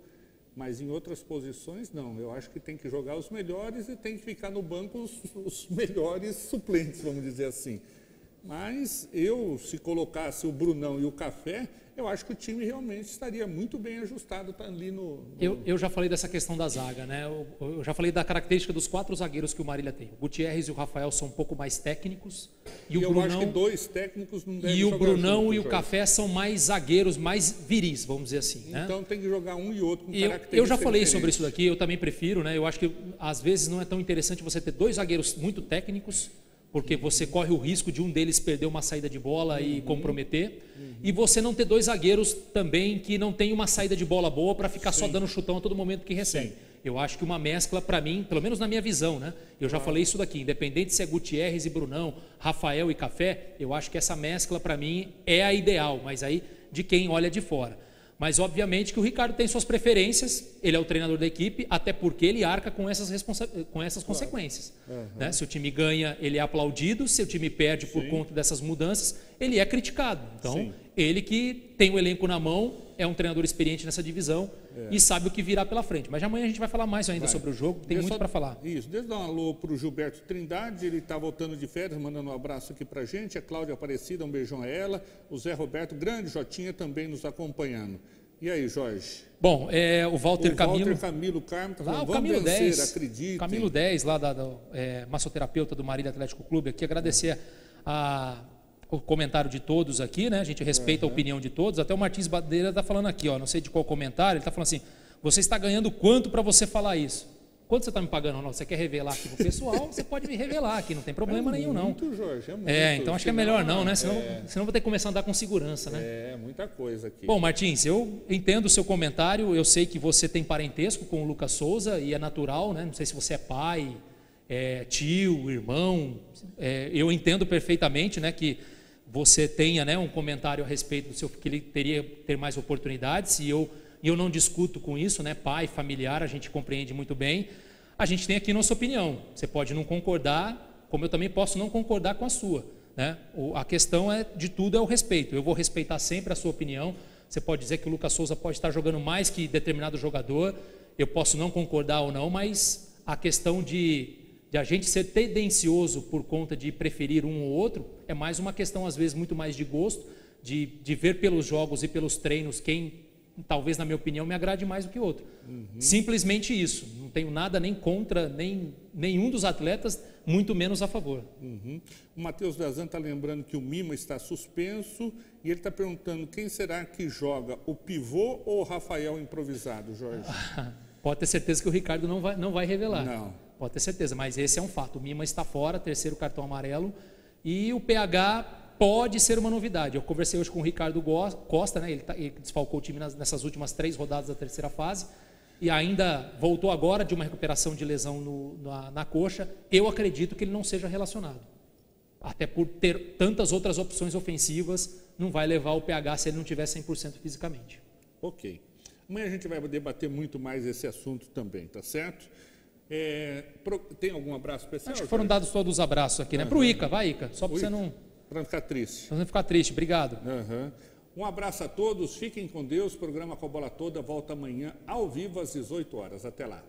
mas em outras posições não. Eu acho que tem que jogar os melhores e tem que ficar no banco os melhores suplentes, vamos dizer assim. Mas se colocasse o Brunão e o Café, eu acho que o time realmente estaria muito bem ajustado ali no... Eu já falei dessa questão da zaga, né? Eu já falei da característica dos 4 zagueiros que o Marília tem. O Gutierrez e o Rafael são um pouco mais técnicos. E o eu Brunão, acho que 2 técnicos não devem E o jogar Brunão junto, e o Jorge. Café são mais zagueiros, mais viris, vamos dizer assim. Então né? tem que jogar um e outro com características Eu já falei diferentes. sobre isso daqui, eu também prefiro, né? Eu acho que às vezes não é tão interessante você ter 2 zagueiros muito técnicos, porque você corre o risco de um deles perder uma saída de bola e comprometer. E você não ter 2 zagueiros também que não tem uma saída de bola boa para ficar só dando chutão a todo momento que recebe. Sim. Eu acho que uma mescla, para mim, pelo menos na minha visão, né? Eu já falei isso daqui, independente se é Gutierrez e Brunão, Rafael e Café, eu acho que essa mescla, para mim, é a ideal, mas aí de quem olha de fora. Mas, obviamente, que o Ricardo tem suas preferências, ele é o treinador da equipe, até porque ele arca com essas consequências. Né? Se o time ganha, ele é aplaudido, se o time perde por conta dessas mudanças, ele é criticado. Então, ele que tem o elenco na mão, é um treinador experiente nessa divisão e sabe o que virá pela frente. Mas amanhã a gente vai falar mais ainda sobre o jogo, tem muito para falar. Isso, deixa eu dar um alô para o Gilberto Trindade, ele está voltando de férias, mandando um abraço aqui para a gente, a Cláudia Aparecida, um beijão a ela, o Zé Roberto, grande Jotinha, também nos acompanhando. E aí, Jorge? Bom, o Walter Camilo. Walter Camilo Carmo, tá falando, o vamos Camilo vencer, 10, acreditem. Camilo 10, lá massoterapeuta do Marília Atlético Clube, aqui agradecer o comentário de todos aqui, né? A gente respeita a opinião de todos. Até o Martins Badeira está falando aqui, ó, não sei de qual comentário, ele está falando assim: você está ganhando quanto para você falar isso? Quanto você está me pagando, Ronaldo? Você quer revelar aqui pro pessoal? Você pode me revelar aqui, não tem problema nenhum, não. Jorge, é muito. Então acho que é melhor não, né? Senão vou ter que começar a andar com segurança, né? É, muita coisa aqui. Bom, Martins, eu entendo o seu comentário, eu sei que você tem parentesco com o Lucas Souza e é natural, né? Não sei se você é pai, tio, irmão, eu entendo perfeitamente, né, que você tenha, né, um comentário a respeito do seu, que ele teria ter mais oportunidades, e eu não discuto com isso, né? Pai, familiar, a gente compreende muito bem. A gente tem aqui nossa opinião. Você pode não concordar, como eu também posso não concordar com a sua, né? A questão de tudo é o respeito. Eu vou respeitar sempre a sua opinião. Você pode dizer que o Lucas Souza pode estar jogando mais que determinado jogador. Eu posso não concordar ou não, mas a questão de a gente ser tendencioso por conta de preferir um ou outro é mais uma questão, às vezes, muito mais de gosto, de ver pelos jogos e pelos treinos quem talvez, na minha opinião, me agrade mais do que outro. Simplesmente isso. Não tenho nada nem contra nenhum dos atletas, muito menos a favor. O Matheus Dazan está lembrando que o Mima está suspenso e ele está perguntando quem será que joga, o pivô ou o Rafael improvisado, Jorge? Pode ter certeza que o Ricardo não vai revelar. Não. Pode ter certeza, mas esse é um fato. O Mima está fora, 3º cartão amarelo, e o PH pode ser uma novidade. Eu conversei hoje com o Ricardo Costa, né? Ele desfalcou o time nessas últimas 3 rodadas da terceira fase e ainda voltou agora de uma recuperação de lesão na coxa. Eu acredito que ele não seja relacionado. Até por ter tantas outras opções ofensivas, não vai levar o PH se ele não tiver 100% fisicamente. Ok. Amanhã a gente vai debater muito mais esse assunto também, tá certo? Tem algum abraço especial? Acho que foram dados todos os abraços aqui, né? Para o Ica, vai Ica, só para você não... Para não ficar triste. Para não ficar triste, obrigado. Um abraço a todos, fiquem com Deus, o programa Com a Bola Toda volta amanhã ao vivo às 18 horas. Até lá.